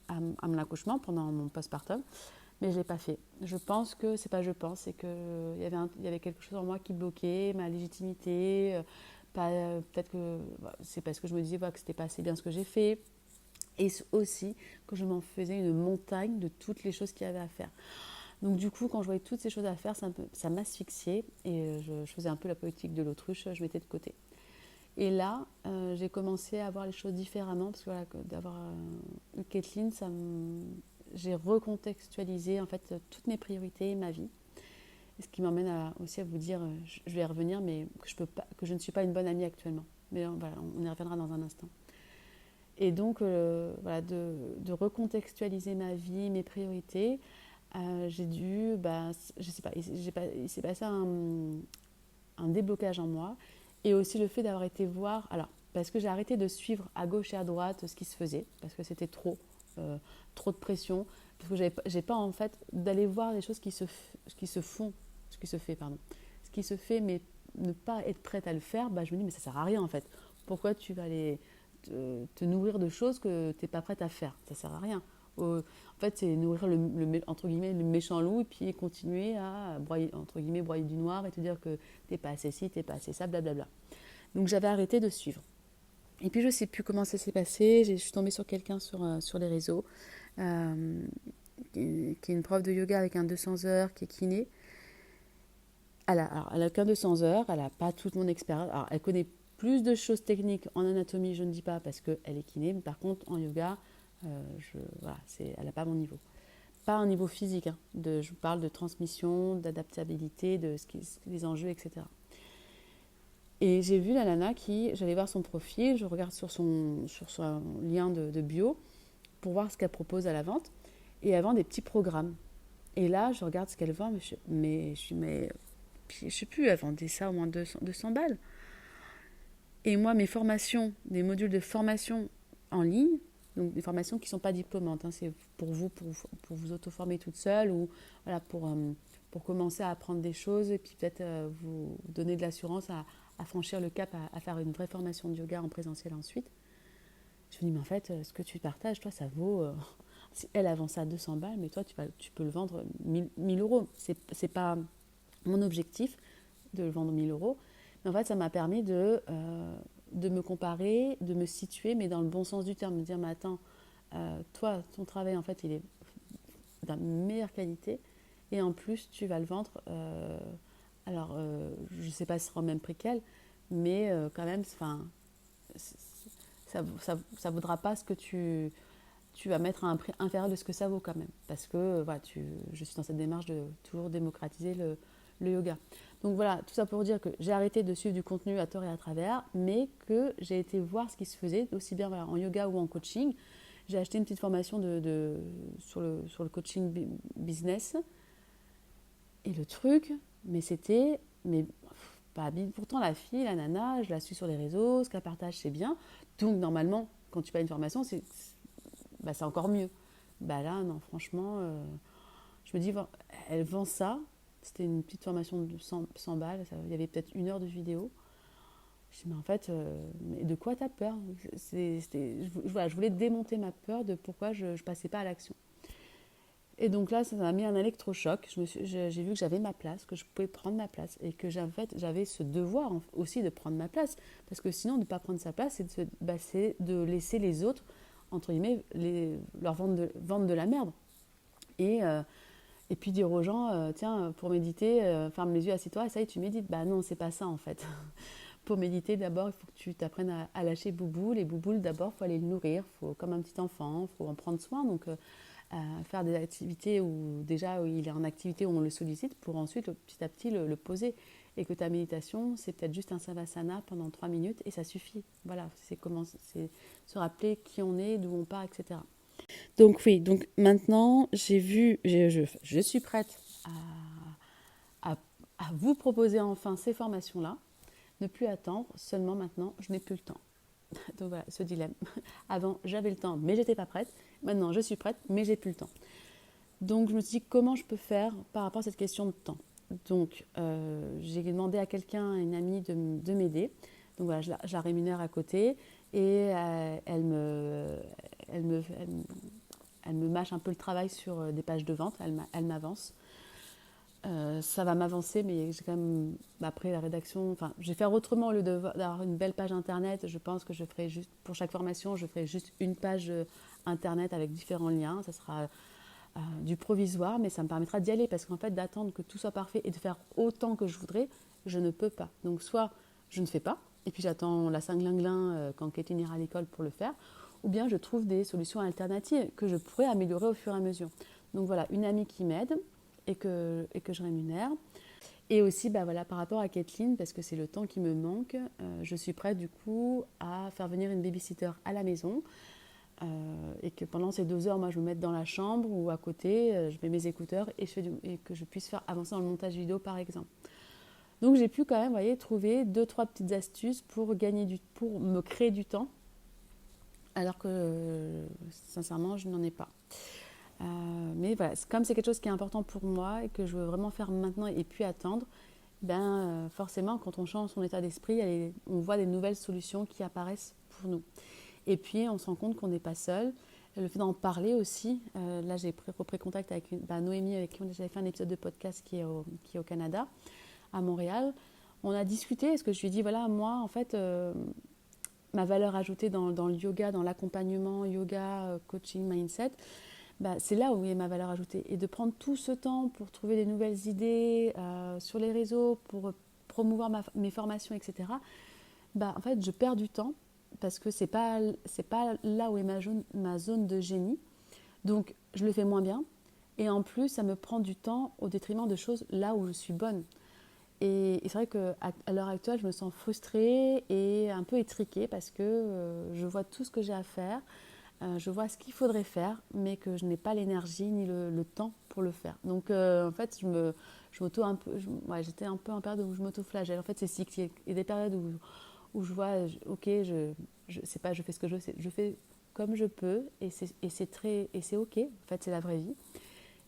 à mon accouchement pendant mon postpartum. Mais je ne l'ai pas fait. C'est qu'il y avait quelque chose en moi qui bloquait, ma légitimité. Peut-être que c'est parce que je me disais que c'était pas assez bien ce que j'ai fait. Et aussi que je m'en faisais une montagne de toutes les choses qu'il y avait à faire. Donc du coup, quand je voyais toutes ces choses à faire, ça m'asphyxiait. Et je faisais un peu la politique de l'autruche, je mettais de côté. Et là, j'ai commencé à voir les choses différemment. Parce que voilà, d'avoir eu Kathleen, j'ai recontextualisé en fait toutes mes priorités, ma vie. Ce qui m'emmène aussi à vous dire, je vais y revenir, mais que je ne suis pas une bonne amie actuellement. Mais voilà, on y reviendra dans un instant. Et donc, voilà, de recontextualiser ma vie, mes priorités, j'ai dû, je sais pas, il s'est passé un déblocage en moi. Et aussi le fait d'avoir été voir, alors, parce que j'ai arrêté de suivre à gauche et à droite ce qui se faisait, parce que c'était trop de pression, parce que j'ai pas en fait d'aller voir les choses qui se fait, mais ne pas être prête à le faire, je me dis mais ça sert à rien en fait. Pourquoi tu vas aller te nourrir de choses que tu n'es pas prête à faire? Ça sert à rien. En fait, c'est nourrir entre guillemets le méchant loup et puis continuer à broyer du noir et te dire que t'es pas assez ci, t'es pas assez ça, blablabla. Donc j'avais arrêté de suivre. Et puis je sais plus comment ça s'est passé. Je suis tombée sur quelqu'un sur les réseaux qui est une prof de yoga avec un 200 heures, qui est kiné. Elle a qu'un 200 heures, elle n'a pas toute mon expérience. Alors elle connaît plus de choses techniques en anatomie, je ne dis pas parce qu'elle est kiné, mais par contre en yoga, elle n'a pas mon niveau. Pas un niveau physique, je vous parle de transmission, d'adaptabilité, des enjeux, etc. Et j'ai vu la nana j'allais voir son profil, je regarde sur son lien de bio pour voir ce qu'elle propose à la vente. Et elle vend des petits programmes. Et là, je regarde ce qu'elle vend, mais je sais plus, elle vendait ça au moins 200 balles. Et moi, mes formations, des modules de formation en ligne, donc des formations qui ne sont pas diplômantes, c'est pour vous auto-former toute seule ou voilà, pour commencer à apprendre des choses et puis peut-être vous donner de l'assurance à franchir le cap, à faire une vraie formation de yoga en présentiel ensuite. Je me dis, mais en fait, ce que tu partages, toi, ça vaut... si elle avance à 200 balles, mais toi, tu peux le vendre 1000 euros. C'est pas mon objectif de le vendre 1000 euros. Mais en fait, ça m'a permis de me comparer, de me situer, mais dans le bon sens du terme. Me dire, mais attends, toi, ton travail, en fait, il est d'une meilleure qualité. Et en plus, tu vas le vendre... je ne sais pas si ce sera au même prix qu'elle, mais quand même, ça ne vaudra pas ce que tu vas mettre à un prix inférieur de ce que ça vaut quand même. Parce que je suis dans cette démarche de toujours démocratiser le yoga. Donc voilà, tout ça pour dire que j'ai arrêté de suivre du contenu à tort et à travers, mais que j'ai été voir ce qui se faisait, aussi bien voilà, en yoga ou en coaching. J'ai acheté une petite formation sur le coaching business. Et le truc, mais c'était... Mais, pas habile. Pourtant, la fille, la nana, je la suis sur les réseaux, ce qu'elle partage, c'est bien. Donc, normalement, quand tu payes une formation, c'est encore mieux. Bah là, non, franchement, je me dis, elle vend ça. C'était une petite formation de 100 balles. Il y avait peut-être 1 heure de vidéo. Je dis, mais en fait, mais de quoi t'as peur? Voilà, je voulais démonter ma peur de pourquoi je ne passais pas à l'action. Et donc là, ça m'a mis un électrochoc. J'ai vu que j'avais ma place, que je pouvais prendre ma place et que j'avais ce devoir aussi de prendre ma place. Parce que sinon, ne pas prendre sa place, c'est de laisser les autres, entre guillemets, leur vendre de la merde. Et, euh, et puis dire aux gens, tiens, pour méditer, ferme les yeux, assieds-toi, ça y est, tu médites. Bah non, c'est pas ça en fait. Pour méditer, d'abord, il faut que tu t'apprennes à lâcher boubou. Les bouboules, d'abord, il faut aller le nourrir, comme un petit enfant, il faut en prendre soin. Donc, faire des activités où déjà il est en activité, où on le sollicite, pour ensuite, petit à petit, le poser. Et que ta méditation, c'est peut-être juste un savasana pendant 3 minutes et ça suffit. Voilà, c'est se rappeler qui on est, d'où on part, etc. Donc oui, donc maintenant, je suis prête à, à vous proposer enfin ces formations-là. Ne plus attendre, seulement maintenant, je n'ai plus le temps. Donc voilà, ce dilemme. Avant, j'avais le temps, mais j'étais pas prête. Maintenant, je suis prête, mais j'ai plus le temps. Donc je me suis dit, comment je peux faire par rapport à cette question de temps? Donc j'ai demandé à quelqu'un, à une amie, de m'aider. Donc voilà, je la rémunère à côté et elle me mâche un peu le travail sur des pages de vente. Elle m'avance. Ça va m'avancer, mais j'ai quand même, après la rédaction, enfin, je vais faire autrement au lieu d'avoir une belle page internet. Je pense que je ferai juste, pour chaque formation, je ferai juste une page internet avec différents liens. Ça sera du provisoire, mais ça me permettra d'y aller parce qu'en fait, d'attendre que tout soit parfait et de faire autant que je voudrais, je ne peux pas. Donc, soit je ne fais pas, et puis j'attends la cinglinglin quand Kathleen ira à l'école pour le faire, ou bien je trouve des solutions alternatives que je pourrais améliorer au fur et à mesure. Donc voilà, une amie qui m'aide et que je rémunère. Et aussi, bah voilà, par rapport à Kathleen, parce que c'est le temps qui me manque, je suis prête du coup à faire venir une babysitter à la maison et que pendant ces 2 heures, moi, je me mette dans la chambre ou à côté, je mets mes écouteurs et que je puisse faire avancer dans le montage vidéo, par exemple. Donc, j'ai pu quand même, vous voyez, trouver 2-3 petites astuces pour pour me créer du temps, alors que, sincèrement, je n'en ai pas. Mais voilà, comme c'est quelque chose qui est important pour moi et que je veux vraiment faire maintenant et puis attendre, forcément, quand on change son état d'esprit, on voit des nouvelles solutions qui apparaissent pour nous. Et puis, on se rend compte qu'on n'est pas seul. Le fait d'en parler aussi, là, j'ai repris contact avec Noémie, avec qui j'avais fait un épisode de podcast qui est au Canada, à Montréal. On a discuté, parce que je lui ai dit, voilà, moi, en fait, ma valeur ajoutée dans le yoga, dans l'accompagnement yoga, coaching, mindset, c'est là où est ma valeur ajoutée. Et de prendre tout ce temps pour trouver des nouvelles idées sur les réseaux, pour promouvoir mes formations, etc., en fait, je perds du temps parce que c'est pas là où est ma zone de génie. Donc, je le fais moins bien. Et en plus, ça me prend du temps au détriment de choses là où je suis bonne. Et c'est vrai qu'à l'heure actuelle, je me sens frustrée et un peu étriquée parce que je vois tout ce que j'ai à faire. Je vois ce qu'il faudrait faire, mais que je n'ai pas l'énergie ni le temps pour le faire. Donc, en fait, j'étais un peu en période où je m'auto-flagelle. En fait, c'est cyclique. Il y a des périodes où je vois, ok, je sais pas, je fais ce que je veux, je fais comme je peux, et c'est ok. En fait, c'est la vraie vie.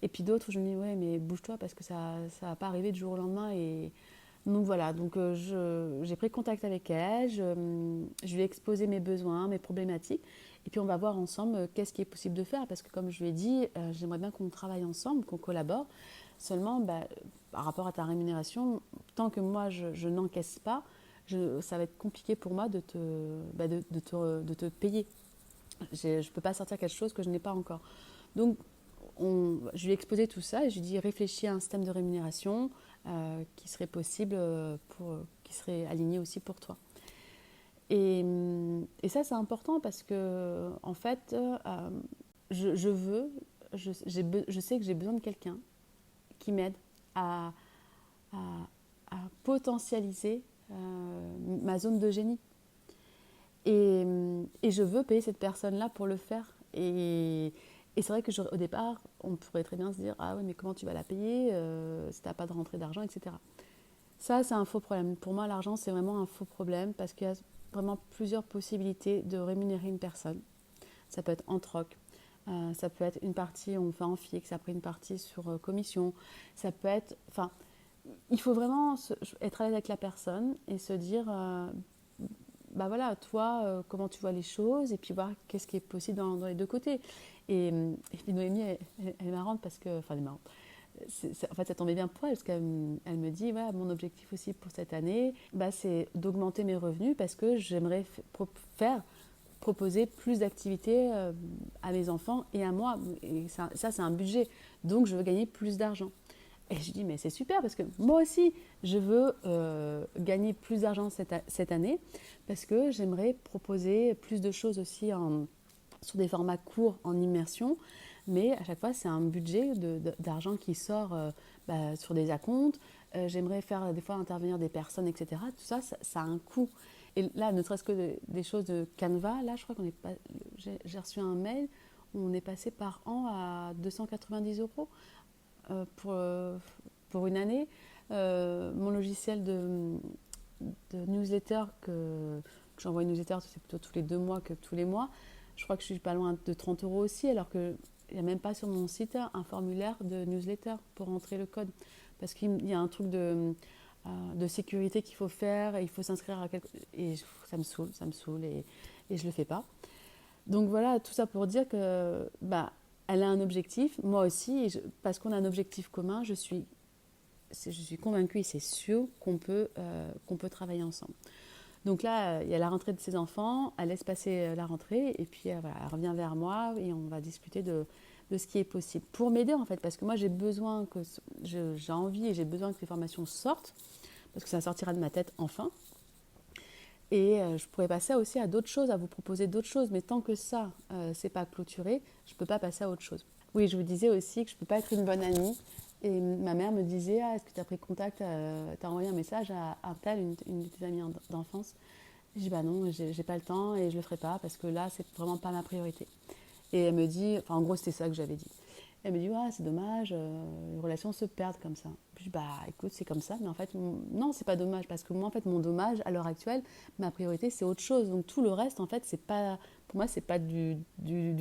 Et puis d'autres, je me dis, ouais, mais bouge-toi parce que ça va pas arriver du jour au lendemain. Et donc voilà, donc j'ai pris contact avec elle, je lui ai exposé mes besoins, mes problématiques, et puis on va voir ensemble qu'est-ce qui est possible de faire, parce que comme je lui ai dit, j'aimerais bien qu'on travaille ensemble, qu'on collabore. Seulement, par rapport à ta rémunération, tant que moi je n'encaisse pas, ça va être compliqué pour moi de te payer. Je ne peux pas sortir quelque chose que je n'ai pas encore. Donc, je lui ai exposé tout ça et je lui ai dit réfléchis à un système de rémunération qui serait possible, qui serait aligné aussi pour toi. Et ça, c'est important parce que, en fait, je sais que j'ai besoin de quelqu'un qui m'aide à à potentialiser ma zone de génie. Et je veux payer cette personne-là pour le faire. Et c'est vrai qu'au départ, on pourrait très bien se dire « Ah oui, mais comment tu vas la payer si tu n'as pas de rentrée d'argent, etc. » Ça, c'est un faux problème. Pour moi, l'argent, c'est vraiment un faux problème parce qu'il y a vraiment plusieurs possibilités de rémunérer une personne. Ça peut être en troc, ça peut être une partie, on fait en fixe, après une partie sur commission. Ça peut être... Enfin, il faut vraiment être à l'aise avec la personne et se dire bah voilà, toi, comment tu vois les choses et puis voir qu'est-ce qui est possible dans les deux côtés. Et Noémie, elle est marrante parce que... Enfin, elle est marrante. En fait, ça tombait bien pour elle parce qu'elle elle me dit voilà, mon objectif aussi pour cette année, bah, c'est d'augmenter mes revenus parce que j'aimerais proposer plus d'activités à mes enfants et à moi. Et ça c'est un budget. Donc, je veux gagner plus d'argent. Et je dis, mais c'est super parce que moi aussi, je veux gagner plus d'argent cette année parce que j'aimerais proposer plus de choses aussi sur des formats courts en immersion. Mais à chaque fois, c'est un budget d'argent qui sort sur des acomptes. J'aimerais faire des fois intervenir des personnes, etc. Tout ça, ça a un coût. Et là, ne serait-ce que des choses de Canva, là, je crois qu'on est pas. J'ai reçu un mail où on est passé par an à 290 € pour une année. Mon logiciel de newsletter, que j'envoie une newsletter, c'est plutôt tous les 2 mois que tous les mois. Je crois que je suis pas loin de 30 € aussi, alors qu'il n'y a même pas sur mon site un formulaire de newsletter pour entrer le code. Parce qu'il y a un truc de sécurité qu'il faut faire, et il faut s'inscrire à quelque... Et ça me saoule et je ne le fais pas. Donc voilà, tout ça pour dire que bah, elle a un objectif, moi aussi, parce qu'on a un objectif commun, je suis convaincue et c'est sûr qu'on peut travailler ensemble. Donc là, il y a la rentrée de ses enfants, elle laisse passer la rentrée et puis voilà, elle revient vers moi et on va discuter de ce qui est possible. Pour m'aider en fait, parce que moi j'ai besoin j'ai envie et j'ai besoin que les formations sortent, parce que ça sortira de ma tête enfin. Et je pourrais passer aussi à d'autres choses, à vous proposer d'autres choses, mais tant que ça, c'est pas clôturé, je ne peux pas passer à autre chose. Oui, je vous disais aussi que je ne peux pas être une bonne amie. Et ma mère me disait est-ce que tu as pris contact, tu as envoyé un message à un tel, une de tes amies d'enfance. Je dis bah non, j'ai pas le temps et je le ferai pas parce que là, c'est vraiment pas ma priorité. Et elle me dit, enfin en gros, c'était ça que j'avais dit. Elle me dit ouais, c'est dommage, les relations se perdent comme ça. Puis bah écoute, c'est comme ça, mais en fait non, c'est pas dommage parce que moi en fait mon dommage à l'heure actuelle, ma priorité c'est autre chose. Donc tout le reste en fait c'est pas, pour moi c'est pas du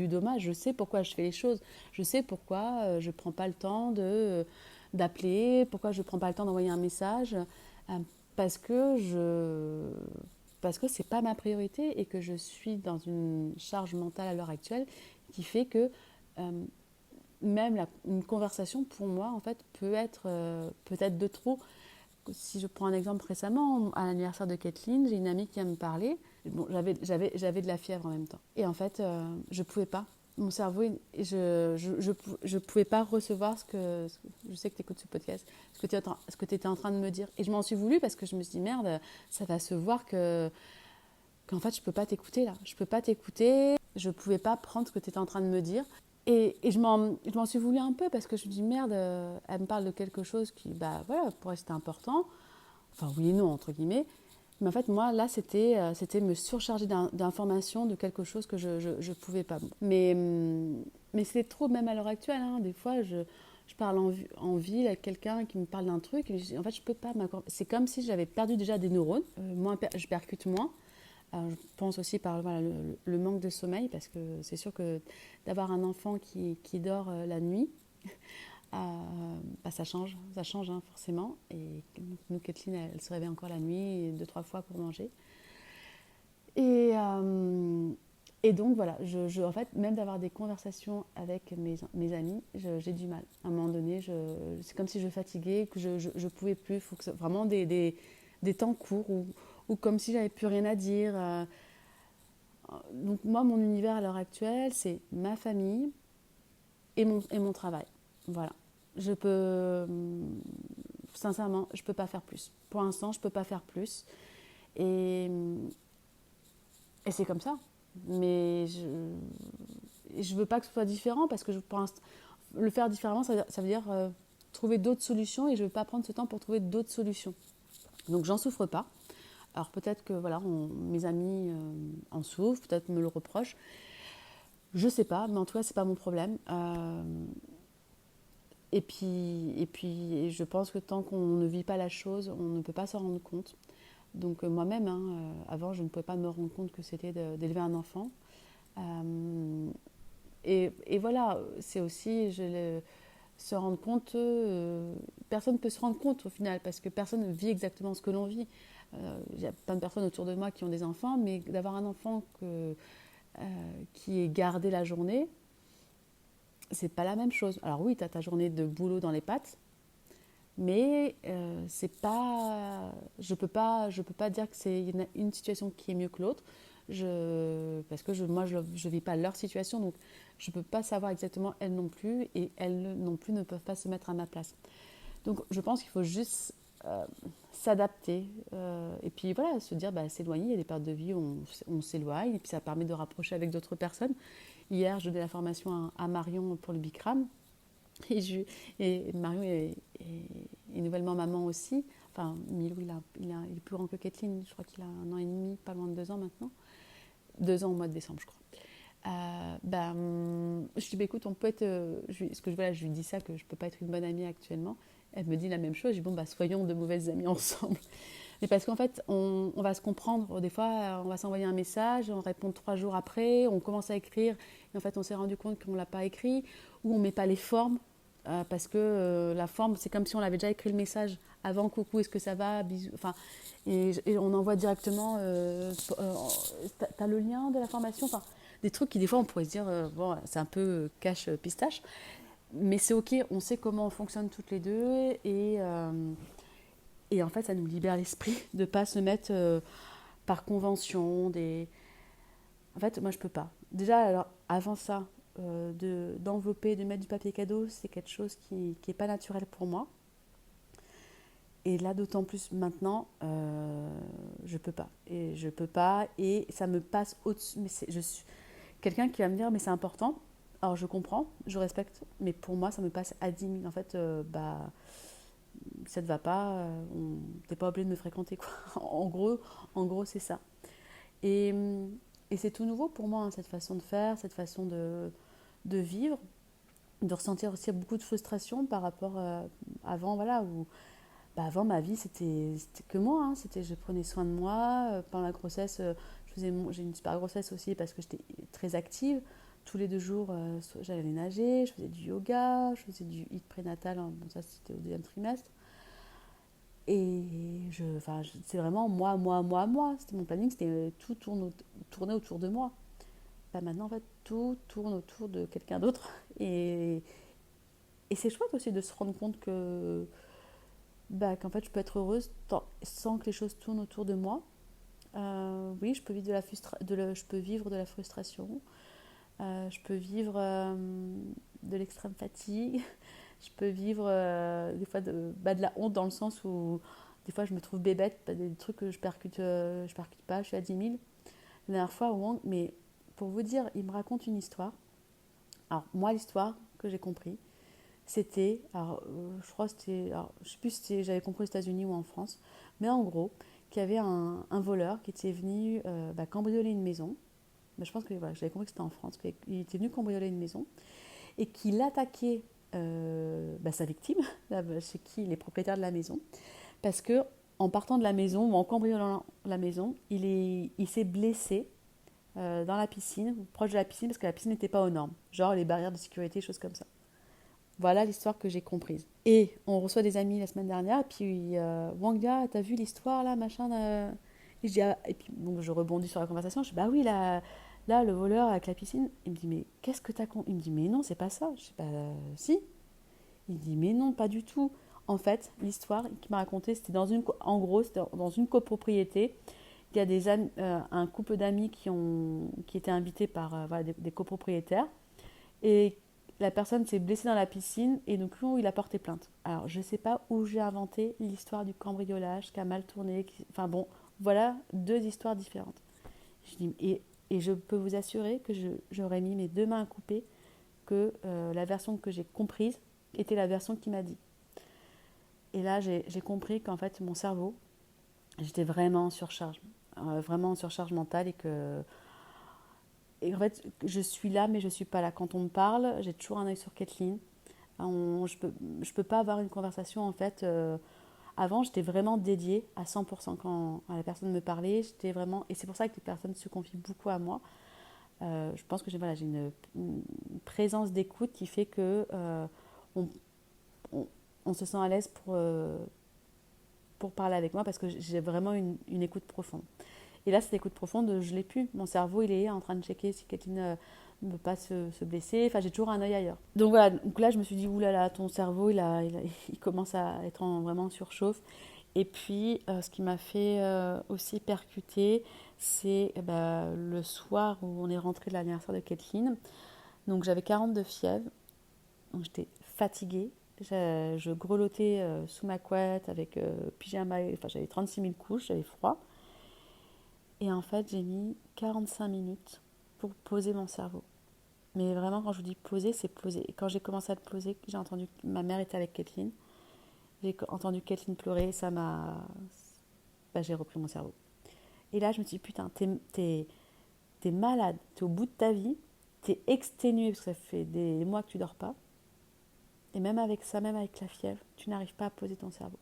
dommage. Je sais pourquoi je fais les choses, je sais pourquoi je prends pas le temps d'appeler, pourquoi je prends pas le temps d'envoyer un message, parce que parce que c'est pas ma priorité et que je suis dans une charge mentale à l'heure actuelle qui fait que même une conversation pour moi en fait peut être peut-être de trop. Si je prends un exemple récemment, à l'anniversaire de Kathleen, j'ai une amie qui vient me parler. Bon, j'avais de la fièvre en même temps. Et en fait, je pouvais pas. Mon cerveau, je pouvais pas recevoir je sais que tu écoutes ce podcast, ce que tu étais en train de me dire. Et je m'en suis voulu parce que je me suis dit, merde, ça va se voir qu'en fait, je peux pas t'écouter là. Je peux pas t'écouter. Je pouvais pas prendre ce que tu étais en train de me dire. Et je m'en suis voulu un peu parce que je me dis merde, elle me parle de quelque chose qui, bah voilà, pour elle c'était important. Enfin, oui et non, entre guillemets. Mais en fait, moi, là, c'était me surcharger d'informations de quelque chose que je pouvais pas. Mais c'est trop, même à l'heure actuelle. Hein. Des fois, je parle en ville avec quelqu'un qui me parle d'un truc. Et en fait, je peux pas m'accorder. C'est comme si j'avais perdu déjà des neurones. Je percute moins. Alors, je pense aussi par voilà, le manque de sommeil, parce que c'est sûr que d'avoir un enfant qui dort la nuit, bah, ça change hein, forcément. Et nous, Kathleen, elle se réveille encore la nuit, 2-3 fois pour manger. Et, euh, et donc voilà, en fait, même d'avoir des conversations avec mes amis, j'ai du mal. À un moment donné, c'est comme si je fatiguais, que je pouvais plus. Il faut que vraiment des temps courts ou comme si j'avais plus rien à dire. Donc moi, mon univers à l'heure actuelle, c'est ma famille et mon travail. Voilà. Je peux, sincèrement, je peux pas faire plus. Pour l'instant, je peux pas faire plus. Et, et c'est comme ça. Mais je veux pas que ce soit différent parce que le faire différemment, ça veut dire trouver d'autres solutions et je ne veux pas prendre ce temps pour trouver d'autres solutions. Donc j'en souffre pas. Alors peut-être que voilà, mes amis en souffrent, peut-être me le reprochent. Je sais pas, mais en tout cas c'est pas mon problème. Et puis, je pense que tant qu'on ne vit pas la chose, on ne peut pas s'en rendre compte. Donc moi-même, avant, je ne pouvais pas me rendre compte que c'était d'élever un enfant. Euh, et voilà, c'est aussi se rendre compte. Personne ne peut se rendre compte au final, parce que personne ne vit exactement ce que l'on vit. Il y a plein de personnes autour de moi qui ont des enfants, mais d'avoir un enfant qui est gardé la journée, c'est pas la même chose. Alors oui, tu as ta journée de boulot dans les pattes, mais c'est pas, je peux pas dire que c'est une situation qui est mieux que l'autre, parce que moi je vis pas leur situation, donc je peux pas savoir exactement elles non plus, et elles non plus ne peuvent pas se mettre à ma place. Donc je pense qu'il faut juste s'adapter, et puis voilà, se dire s'éloigner. Il y a des périodes de vie où on s'éloigne, et puis ça permet de rapprocher avec d'autres personnes. Hier, je donnais la formation à Marion pour le Bikram. Et Marion est nouvellement maman aussi. Enfin, Milou, il est plus grand que Kathleen. Je crois qu'il a 1 an et demi, pas loin de 2 ans maintenant. 2 ans au mois de décembre, je crois. Je lui dis, écoute, on peut être. Je lui dis ça, que je ne peux pas être une bonne amie actuellement. Elle me dit la même chose. Je dis, soyons de mauvaises amies ensemble. Mais parce qu'en fait, on va se comprendre. Des fois, on va s'envoyer un message, on répond 3 jours après, on commence à écrire, et en fait, on s'est rendu compte qu'on ne l'a pas écrit, ou on ne met pas les formes, parce que la forme, c'est comme si on avait déjà écrit le message avant, coucou, est-ce que ça va, bisous, enfin, et on envoie directement, t'as le lien de la formation, enfin, des trucs qui, des fois, on pourrait se dire, bon, c'est un peu cache pistache, mais c'est ok, on sait comment on fonctionne toutes les deux, et en fait, ça nous libère l'esprit de ne pas se mettre par convention. En fait, moi, je peux pas. Déjà, alors, avant ça, d'envelopper, de mettre du papier cadeau, c'est quelque chose qui n'est pas naturel pour moi. Et là, d'autant plus maintenant, je peux pas. Et je peux pas, et ça me passe au-dessus. Mais je suis quelqu'un qui va me dire, mais c'est important. Alors, je comprends, je respecte, mais pour moi, ça me passe à 10 000. En fait, ça te va pas, t'es pas obligé de me fréquenter, quoi. En gros, c'est ça. Et, et c'est tout nouveau pour moi, hein, cette façon de faire, cette façon de vivre, de ressentir aussi beaucoup de frustration par rapport avant, voilà, où avant ma vie c'était que moi, hein, je prenais soin de moi. Pendant la grossesse, j'ai une super grossesse aussi parce que j'étais très active. Tous les 2 jours, j'allais nager, je faisais du yoga, je faisais du hit prénatal, hein, bon, ça c'était au 2e trimestre. Et c'est vraiment moi, moi, moi, moi. C'était mon planning, c'était tout tournait autour de moi. Maintenant, en fait, tout tourne autour de quelqu'un d'autre. Et c'est chouette aussi de se rendre compte qu'en fait, je peux être heureuse sans que les choses tournent autour de moi. Oui, je peux vivre je peux vivre de la frustration. Je peux vivre de l'extrême fatigue. Je peux vivre des fois de la honte, dans le sens où des fois je me trouve bébête, des trucs que je percute pas, je suis à 10 000. La dernière fois, mais pour vous dire, il me raconte une histoire. Alors moi, l'histoire que j'ai compris, c'était, alors je crois que c'était, alors, je sais plus si j'avais compris aux États-Unis ou en France, mais en gros, qu'il y avait un voleur qui était venu cambrioler une maison. Je pense que voilà, j'avais compris que c'était en France, qu'il était venu cambrioler une maison et qu'il attaquait sa victime, chez qui les propriétaires de la maison, parce que en partant de la maison ou en cambriolant la maison, il s'est blessé dans la piscine, ou proche de la piscine, parce que la piscine n'était pas aux normes, genre les barrières de sécurité, choses comme ça. Voilà l'histoire que j'ai comprise. Et on reçoit des amis la semaine dernière, et puis Wangga, t'as vu l'histoire là, machin et, et puis donc je rebondis sur la conversation, je dis oui, là, le voleur avec la piscine. Il me dit, mais qu'est-ce que t'as compris? Il me dit, mais non, c'est pas ça. Je dis, si. Il dit, mais non, pas du tout. En fait, l'histoire qu'il m'a racontée, c'était en gros, c'était dans une copropriété. Il y a un couple d'amis qui étaient invités par voilà, des copropriétaires. Et la personne s'est blessée dans la piscine, et donc lui, il a porté plainte. Alors, je ne sais pas où j'ai inventé l'histoire du cambriolage qui a mal tourné. Enfin bon, voilà 2 histoires différentes. Je dis, et je peux vous assurer que j'aurais mis mes 2 mains à couper que la version que j'ai comprise était la version qu'il m'a dit. Et là, j'ai compris qu'en fait, mon cerveau, j'étais vraiment en surcharge mentale et en fait, je suis là, mais je ne suis pas là. Quand on me parle, j'ai toujours un œil sur Kathleen. Je peux pas avoir une conversation, en fait. Avant, j'étais vraiment dédiée à 100% quand la personne me parlait. J'étais vraiment, et c'est pour ça que les personnes se confient beaucoup à moi. Je pense que j'ai une présence d'écoute qui fait que on, on- on se sent à l'aise pour parler avec moi parce que j'ai vraiment une écoute profonde. Et là, cette écoute profonde, je l'ai plus. Mon cerveau, il est en train de checker si Kathleen ne veut pas se blesser. Enfin, j'ai toujours un œil ailleurs. Donc voilà, donc là, je me suis dit, oulala, ton cerveau, il commence à être vraiment en surchauffe. Et puis, ce qui m'a fait aussi percuter, c'est le soir où on est rentré de l'anniversaire de Kathleen. Donc j'avais 42 fièvres, donc j'étais fatiguée. Je grelottais sous ma couette avec pyjama, enfin j'avais 36 000 couches, j'avais froid. Et en fait, j'ai mis 45 minutes pour poser mon cerveau. Mais vraiment, quand je vous dis poser, c'est poser. Et quand j'ai commencé à le poser, j'ai entendu que ma mère était avec Kathleen. J'ai entendu Kathleen pleurer, ça m'a... j'ai repris mon cerveau. Et là, je me suis dit, putain, t'es malade, t'es au bout de ta vie, t'es exténué parce que ça fait des mois que tu dors pas. Et même avec ça, même avec la fièvre, tu n'arrives pas à poser ton cerveau.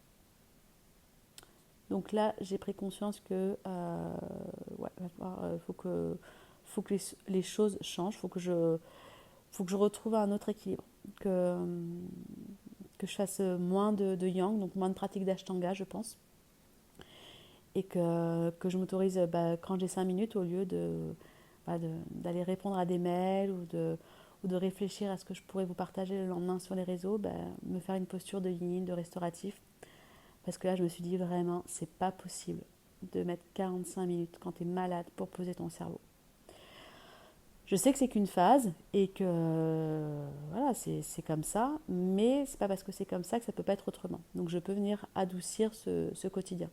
Donc là, j'ai pris conscience que faut que les choses changent, faut que je retrouve un autre équilibre, que je fasse moins de yang, donc moins de pratique d'ashtanga, je pense, et que je m'autorise quand j'ai 5 minutes au lieu d'aller répondre à des mails ou de réfléchir à ce que je pourrais vous partager le lendemain sur les réseaux, me faire une posture de yin, de restauratif. Parce que là, je me suis dit vraiment, c'est pas possible de mettre 45 minutes quand tu es malade pour poser ton cerveau. Je sais que c'est qu'une phase et que voilà, c'est comme ça, mais c'est pas parce que c'est comme ça que ça peut pas être autrement. Donc je peux venir adoucir ce quotidien.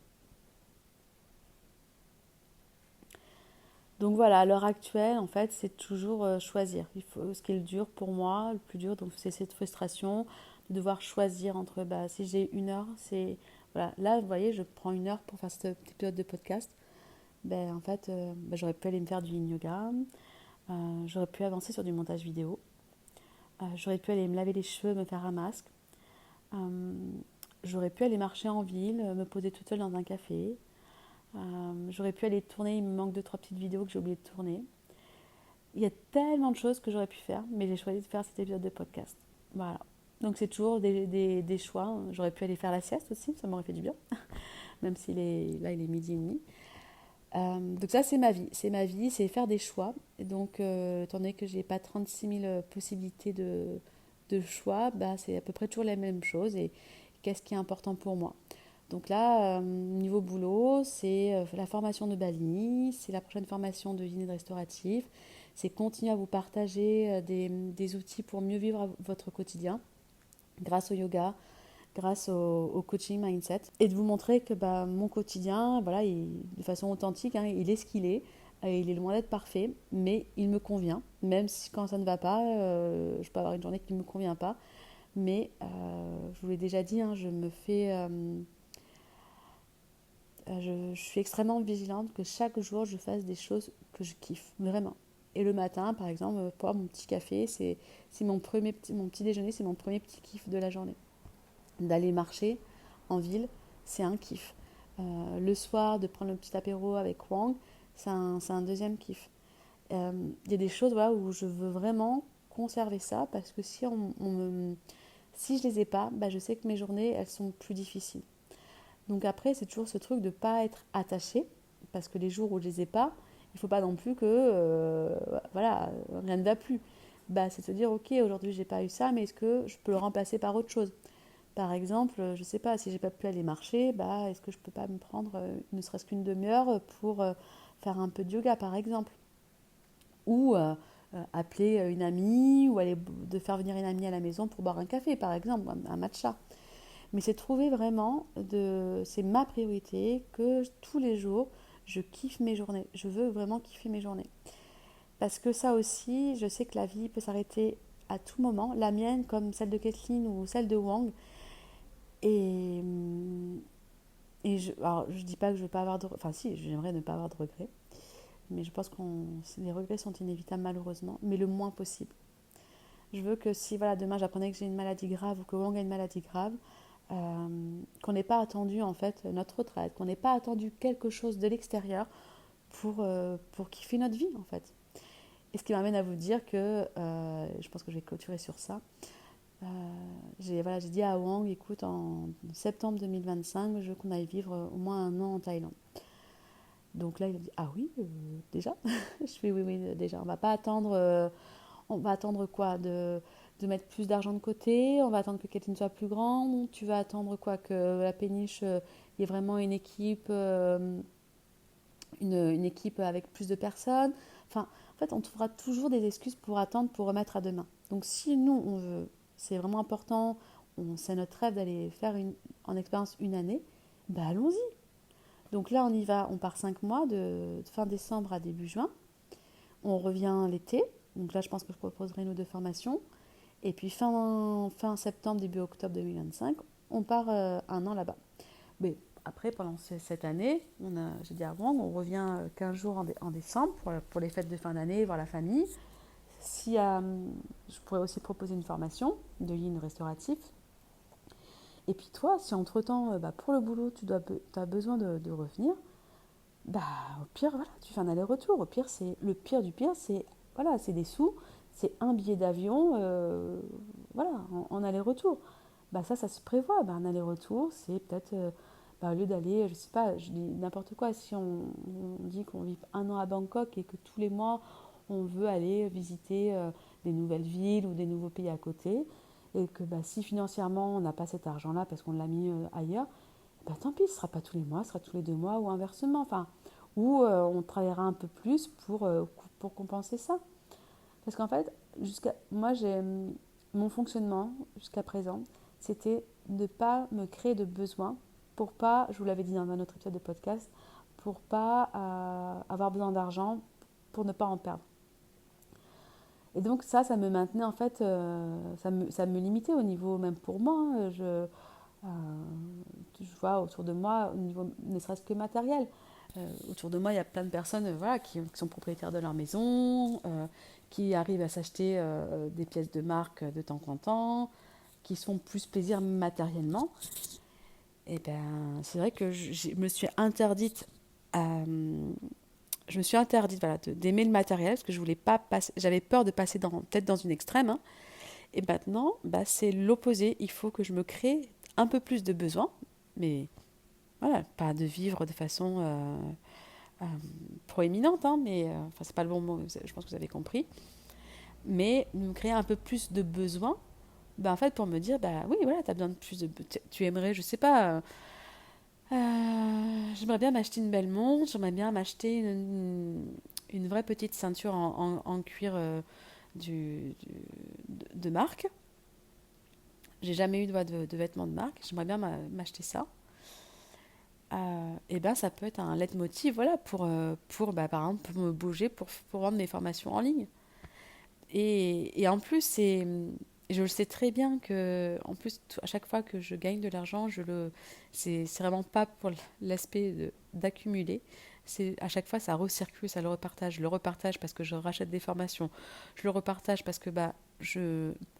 Donc voilà, à l'heure actuelle, en fait, c'est toujours choisir. Ce qui est le dur pour moi, le plus dur, donc c'est cette frustration de devoir choisir entre, si j'ai 1 heure, c'est... Voilà, là, vous voyez, je prends 1 heure pour faire cet épisode de podcast. En fait, j'aurais pu aller me faire du yin yoga, j'aurais pu avancer sur du montage vidéo, j'aurais pu aller me laver les cheveux, me faire un masque, euh, j'aurais pu aller marcher en ville, me poser toute seule dans un café, j'aurais pu aller tourner, il me manque 2-3 petites vidéos que j'ai oublié de tourner. Il y a tellement de choses que j'aurais pu faire, mais j'ai choisi de faire cet épisode de podcast. Voilà. Donc c'est toujours des choix. J'aurais pu aller faire la sieste aussi, ça m'aurait fait du bien, même là il est 12h30. Donc ça c'est ma vie, c'est faire des choix. Et donc étant donné que j'ai pas 36 000 possibilités de choix, c'est à peu près toujours la même chose. Et qu'est-ce qui est important pour moi? Donc là, niveau boulot, c'est la formation de Bali, c'est la prochaine formation de yin et de restauratif, c'est continuer à vous partager des outils pour mieux vivre votre quotidien grâce au yoga, grâce au coaching mindset et de vous montrer que mon quotidien, voilà, de façon authentique, hein, il est ce qu'il est. Il est loin d'être parfait, mais il me convient. Même si quand ça ne va pas, je peux avoir une journée qui ne me convient pas. Mais je vous l'ai déjà dit, hein, je suis extrêmement vigilante que chaque jour je fasse des choses que je kiffe, vraiment. Et le matin, par exemple, pour mon petit café, c'est mon petit déjeuner, c'est mon premier petit kiff de la journée. D'aller marcher en ville, c'est un kiff. Le soir, de prendre le petit apéro avec Wang, c'est un deuxième kiff. Il y a des choses voilà, où je veux vraiment conserver ça parce que si je les ai pas, je sais que mes journées, elles sont plus difficiles. Donc après, c'est toujours ce truc de ne pas être attaché, parce que les jours où je les ai pas, il ne faut pas non plus que voilà, rien ne va plus. C'est de se dire, ok, aujourd'hui j'ai pas eu ça, mais est-ce que je peux le remplacer par autre chose? Par exemple, je ne sais pas, si j'ai pas pu aller marcher, est-ce que je peux pas me prendre ne serait-ce qu'une demi-heure pour faire un peu de yoga, par exemple? Ou appeler une amie, ou aller de faire venir une amie à la maison pour boire un café, par exemple, un matcha. Mais c'est trouver vraiment, c'est ma priorité, que tous les jours, je kiffe mes journées. Je veux vraiment kiffer mes journées. Parce que ça aussi, je sais que la vie peut s'arrêter à tout moment. La mienne, comme celle de Kathleen ou celle de Wang, Et, alors, je dis pas que je veux pas avoir de... Enfin si, j'aimerais ne pas avoir de regrets. Mais je pense que les regrets sont inévitables malheureusement, mais le moins possible. Je veux que si voilà, demain j'apprenais que j'ai une maladie grave ou que Wang a une maladie grave, qu'on n'ait pas attendu en fait notre retraite, qu'on n'ait pas attendu quelque chose de l'extérieur pour kiffer notre vie en fait. Et ce qui m'amène à vous dire que, je pense que je vais clôturer sur ça, j'ai dit à Wang, écoute, en septembre 2025, je veux qu'on aille vivre au moins un an en Thaïlande. Donc là, il a dit, ah oui, déjà. Je fais oui, oui, déjà. On va attendre quoi, de mettre plus d'argent de côté, on va attendre que Kathleen soit plus grande, tu vas attendre quoi, que la péniche, il y ait vraiment une équipe avec plus de personnes. Enfin, en fait, on trouvera toujours des excuses pour attendre, pour remettre à demain. Donc si nous, on veut, c'est vraiment important, c'est notre rêve d'aller faire en expérience une année, bah allons-y. Donc là, on y va, on part 5 mois, de fin décembre à début juin. On revient l'été. Donc là, je pense que je proposerai une ou deux formations. Et puis fin septembre, début octobre 2025, on part un an là-bas. Mais après, pendant cette année, j'ai dit avant, on revient 15 jours en décembre pour les fêtes de fin d'année, voir la famille. Si, je pourrais aussi proposer une formation de yin restauratif. Et puis toi, si entre-temps, pour le boulot, tu as besoin de revenir, au pire, voilà, tu fais un aller-retour. Au pire, le pire du pire, c'est des sous, c'est un billet d'avion, voilà, en aller-retour. Ça se prévoit. Un aller-retour, c'est peut-être, au lieu d'aller, je sais pas, je dis n'importe quoi, si on dit qu'on vit un an à Bangkok et que tous les mois, on veut aller visiter des nouvelles villes ou des nouveaux pays à côté, et que si financièrement, on n'a pas cet argent-là parce qu'on l'a mis ailleurs, tant pis, ce ne sera pas tous les mois, ce sera tous les 2 mois ou inversement. Enfin, ou on travaillera un peu plus pour compenser ça. Parce qu'en fait, moi, mon fonctionnement jusqu'à présent, c'était de ne pas me créer de besoin pour pas, je vous l'avais dit dans un autre épisode de podcast, pour pas avoir besoin d'argent pour ne pas en perdre. Et donc ça me maintenait en fait, ça me limitait au niveau, même pour moi, hein, je vois autour de moi, au niveau ne serait-ce que matériel. Autour de moi, il y a plein de personnes voilà, qui sont propriétaires de leur maison, qui arrivent à s'acheter des pièces de marque de temps en temps, qui se font plus plaisir matériellement. Et c'est vrai que je me suis interdite voilà, d'aimer le matériel parce que je voulais pas passer, j'avais peur de passer peut-être dans une extrême. Hein. Et maintenant, c'est l'opposé. Il faut que je me crée un peu plus de besoins, mais voilà, pas de vivre de façon proéminente, hein, mais c'est pas le bon mot, je pense que vous avez compris. Mais me créer un peu plus de besoins, en fait, pour me dire, oui, voilà, tu as besoin de plus de... Tu aimerais, je sais pas, j'aimerais bien m'acheter une belle montre, j'aimerais bien m'acheter une vraie petite ceinture en cuir de marque. J'ai jamais eu de vêtements de marque, j'aimerais bien m'acheter ça. Et ça peut être un leitmotiv voilà, par exemple, pour me bouger, pour vendre mes formations en ligne. Et en plus, je le sais très bien que, en plus, à chaque fois que je gagne de l'argent, c'est vraiment pas pour l'aspect d'accumuler. À chaque fois, ça recircule, ça le repartage. Je le repartage parce que je rachète des formations. Je le repartage parce que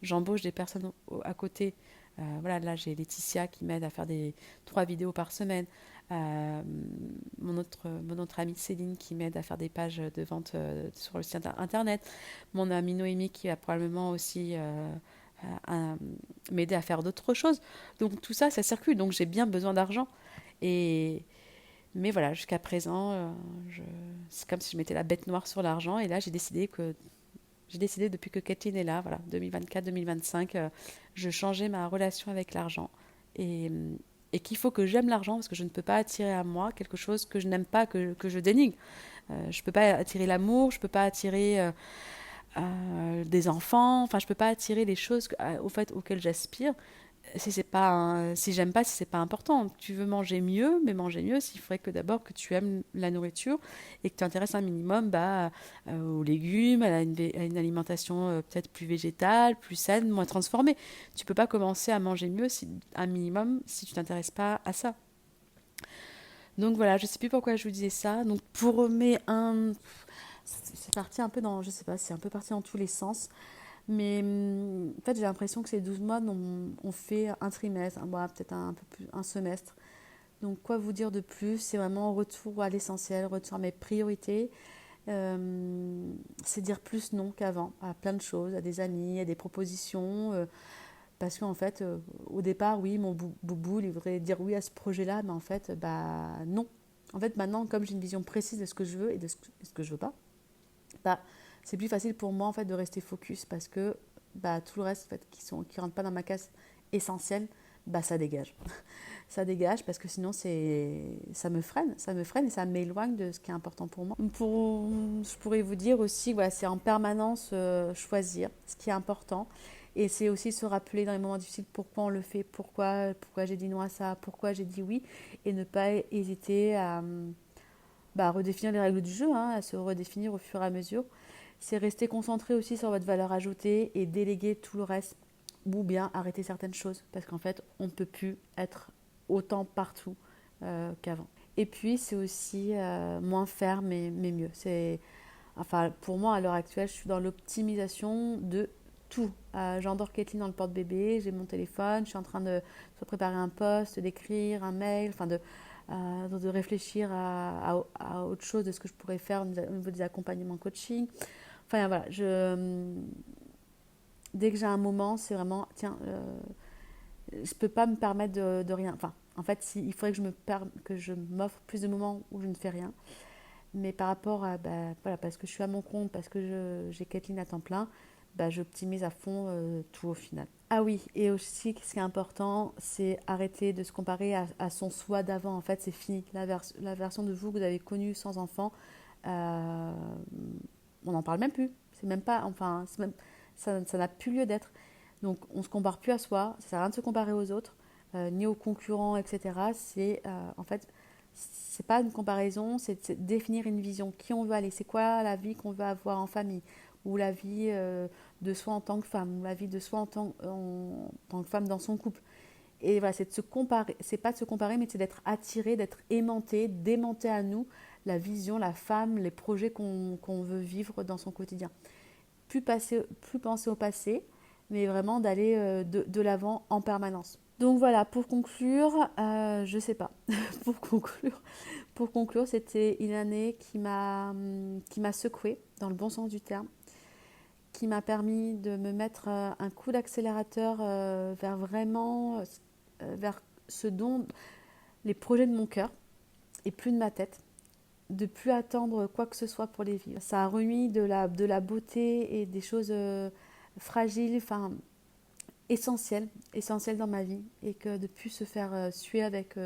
j'embauche des personnes à côté. Voilà, là, j'ai Laetitia qui m'aide à faire 3 vidéos par semaine. Mon autre amie Céline qui m'aide à faire des pages de vente sur le site internet. Mon amie Noémie qui va probablement aussi m'aider à faire d'autres choses. Donc tout ça, ça circule. Donc j'ai bien besoin d'argent. Mais voilà, jusqu'à présent, c'est comme si je mettais la bête noire sur l'argent. Et là, j'ai décidé depuis que Kathleen est là, voilà, 2024-2025, je changeais ma relation avec l'argent. Et qu'il faut que j'aime l'argent parce que je ne peux pas attirer à moi quelque chose que je n'aime pas, que je dénigre. Je ne peux pas attirer l'amour, je ne peux pas attirer des enfants, enfin je ne peux pas attirer les choses auxquelles j'aspire si j'aime pas, si c'est pas important. Tu veux manger mieux, mais manger mieux, il faudrait que d'abord que tu aimes la nourriture et que tu t'intéresses un minimum aux légumes, à une alimentation peut-être plus végétale, plus saine, moins transformée. Tu peux pas commencer à manger mieux un minimum si tu t'intéresses pas à ça. Donc voilà, je sais plus pourquoi je vous disais ça. Donc pour mes un, c'est parti un peu dans, je sais pas, c'est un peu parti dans tous les sens. Mais en fait, j'ai l'impression que ces 12 mois, on fait un trimestre, peut-être un peu plus, un semestre. Donc, quoi vous dire de plus? C'est vraiment retour à l'essentiel, retour à mes priorités. C'est dire plus non qu'avant, à plein de choses, à des amis, à des propositions. Parce qu'en fait, au départ, oui, mon boubou, il voudrait dire oui à ce projet-là, mais en fait, bah non. En fait, maintenant, comme j'ai une vision précise de ce que je veux et de ce que je veux pas, bah, c'est plus facile pour moi en fait de rester focus parce que bah, tout le reste en fait, qui rentre pas dans ma case essentielle, bah, ça dégage. Ça dégage parce que sinon ça me freine et ça m'éloigne de ce qui est important pour moi. Je pourrais vous dire aussi, voilà, c'est en permanence choisir ce qui est important et c'est aussi se rappeler dans les moments difficiles pourquoi on le fait, pourquoi j'ai dit non à ça, pourquoi j'ai dit oui et ne pas hésiter à redéfinir les règles du jeu, hein, à se redéfinir au fur et à mesure. C'est rester concentré aussi sur votre valeur ajoutée et déléguer tout le reste ou bien arrêter certaines choses parce qu'en fait, on ne peut plus être autant partout qu'avant. Et puis, c'est aussi moins faire mais mieux. Pour moi, à l'heure actuelle, je suis dans l'optimisation de tout. J'endors Kathleen dans le porte-bébé, j'ai mon téléphone, je suis en train de soit préparer un post, d'écrire un mail, de réfléchir à autre chose de ce que je pourrais faire au niveau des accompagnements coaching. Enfin voilà, dès que j'ai un moment, c'est vraiment, tiens, je peux pas me permettre de rien. Enfin, en fait, il faudrait que je m'offre plus de moments où je ne fais rien. Mais par rapport à, voilà, parce que je suis à mon compte, parce que j'ai Kathleen à temps plein, j'optimise à fond tout au final. Ah oui, et aussi, ce qui est important, c'est arrêter de se comparer à son soi d'avant. En fait, c'est fini. La version de vous que vous avez connue sans enfant, euh, on n'en parle même plus. C'est même pas, enfin, ça n'a plus lieu d'être. Donc, on se compare plus à soi. Ça sert à rien de se comparer aux autres, ni aux concurrents, etc. En fait, c'est pas une comparaison, c'est définir une vision. Qui on veut aller, c'est quoi la vie qu'on veut avoir en famille, ou la vie de soi en tant que femme, ou la vie de soi en tant que femme dans son couple. Et voilà, c'est de se comparer, c'est pas de se comparer, mais c'est d'être attiré, d'être aimanté, d'aimanter à nous la vision, la femme, les projets qu'on veut vivre dans son quotidien. Plus penser au passé, mais vraiment d'aller de l'avant en permanence. Donc voilà, pour conclure, je sais pas. pour conclure, c'était une année qui m'a secouée dans le bon sens du terme, qui m'a permis de me mettre un coup d'accélérateur vers vraiment vers ce dont les projets de mon cœur et plus de ma tête, de plus attendre quoi que ce soit pour les vivre. Ça a remis de la beauté et des choses fragiles, enfin essentielles dans ma vie et que de plus se faire suer avec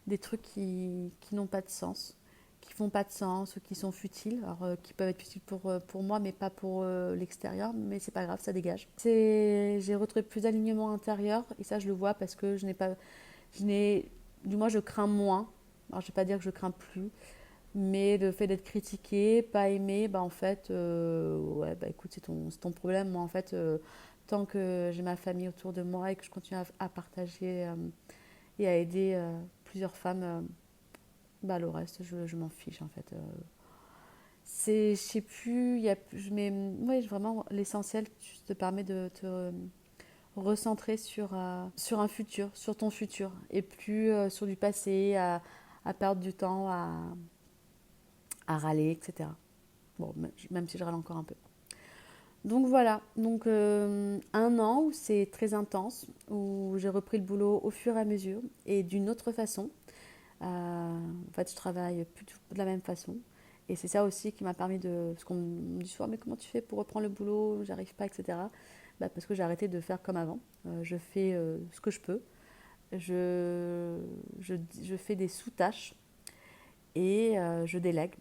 des trucs qui n'ont pas de sens, qui font pas de sens, qui sont futiles, alors qui peuvent être futiles pour moi mais pas pour l'extérieur, mais c'est pas grave, ça dégage. J'ai retrouvé plus d'alignement intérieur et ça je le vois parce que du moins je crains moins. Alors je vais pas dire que je crains plus, mais le fait d'être critiqué, pas aimé, en fait, ouais, écoute, c'est ton problème. Moi, en fait, tant que j'ai ma famille autour de moi et que je continue à partager et à aider plusieurs femmes, le reste, je m'en fiche, en fait. Je sais plus, mais ouais, vraiment, l'essentiel te permet de te recentrer sur un futur, sur ton futur, et plus sur du passé, à perdre du temps, à râler, etc. Bon, même si je râle encore un peu. Donc voilà, un an où c'est très intense, où j'ai repris le boulot au fur et à mesure et d'une autre façon. En fait, je travaille plus de la même façon. Et c'est ça aussi qui m'a permis de... Parce qu'on me dit souvent, mais comment tu fais pour reprendre le boulot? J'arrive pas, etc. Parce que j'ai arrêté de faire comme avant. Je fais ce que je peux. Je fais des sous-tâches et je délègue.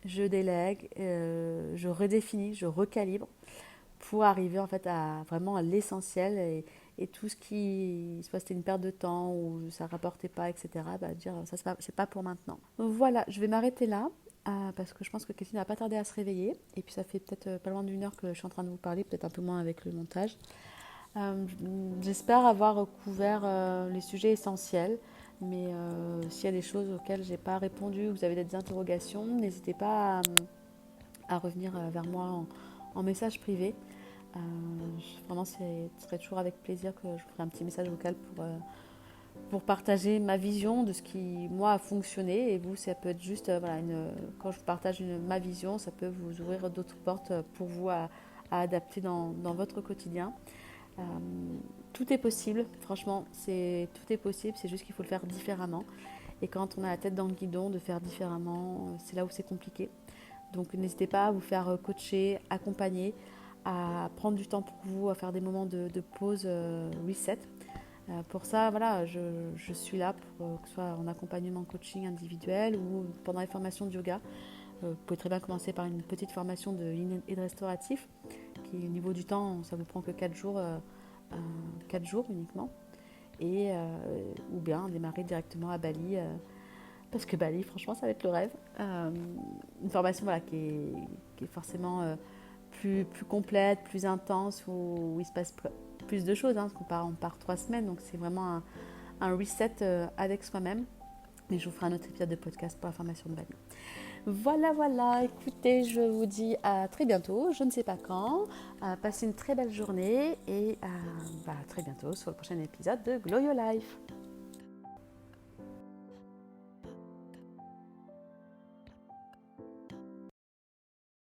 Je redéfinis, je recalibre pour arriver en fait à vraiment à l'essentiel et tout ce qui, soit c'était une perte de temps ou ça rapportait pas, etc., dire ça c'est pas pour maintenant. Donc voilà, je vais m'arrêter là. Parce que je pense que Christine n'a pas tardé à se réveiller. Et puis ça fait peut-être pas loin d'une heure que je suis en train de vous parler, peut-être un peu moins avec le montage. Euh, J'espère avoir couvert les sujets essentiels. Mais s'il y a des choses auxquelles je n'ai pas répondu, vous avez des interrogations, n'hésitez pas à revenir vers moi en message privé. Vraiment, ce serait toujours avec plaisir que je vous ferai un petit message vocal pour partager ma vision de ce qui, moi, a fonctionné. Et vous, ça peut être juste, quand je vous partage ma vision, ça peut vous ouvrir d'autres portes pour vous à adapter dans votre quotidien. Euh, Tout est possible, franchement, tout est possible, c'est juste qu'il faut le faire différemment. Et quand on a la tête dans le guidon, de faire différemment, c'est là où c'est compliqué. Donc n'hésitez pas à vous faire coacher, accompagner, à prendre du temps pour vous, à faire des moments de pause, reset. Pour ça, voilà, je suis là, pour que ce soit en accompagnement coaching individuel ou pendant les formations de yoga. Vous pouvez très bien commencer par une petite formation de yin et de restauratif, qui au niveau du temps, ça vous prend que 4 jours, 4 jours uniquement. Et, ou bien démarrer directement à Bali, parce que Bali, franchement, ça va être le rêve. Une formation qui est forcément plus complète, plus intense, où il se passe plus de choses, parce qu'on part 3 semaines, donc c'est vraiment un reset avec soi-même. Mais je vous ferai un autre épisode de podcast pour la formation de Bali. Voilà, écoutez, je vous dis à très bientôt, je ne sais pas quand. Passez une très belle journée et à très bientôt sur le prochain épisode de Glow Your Life.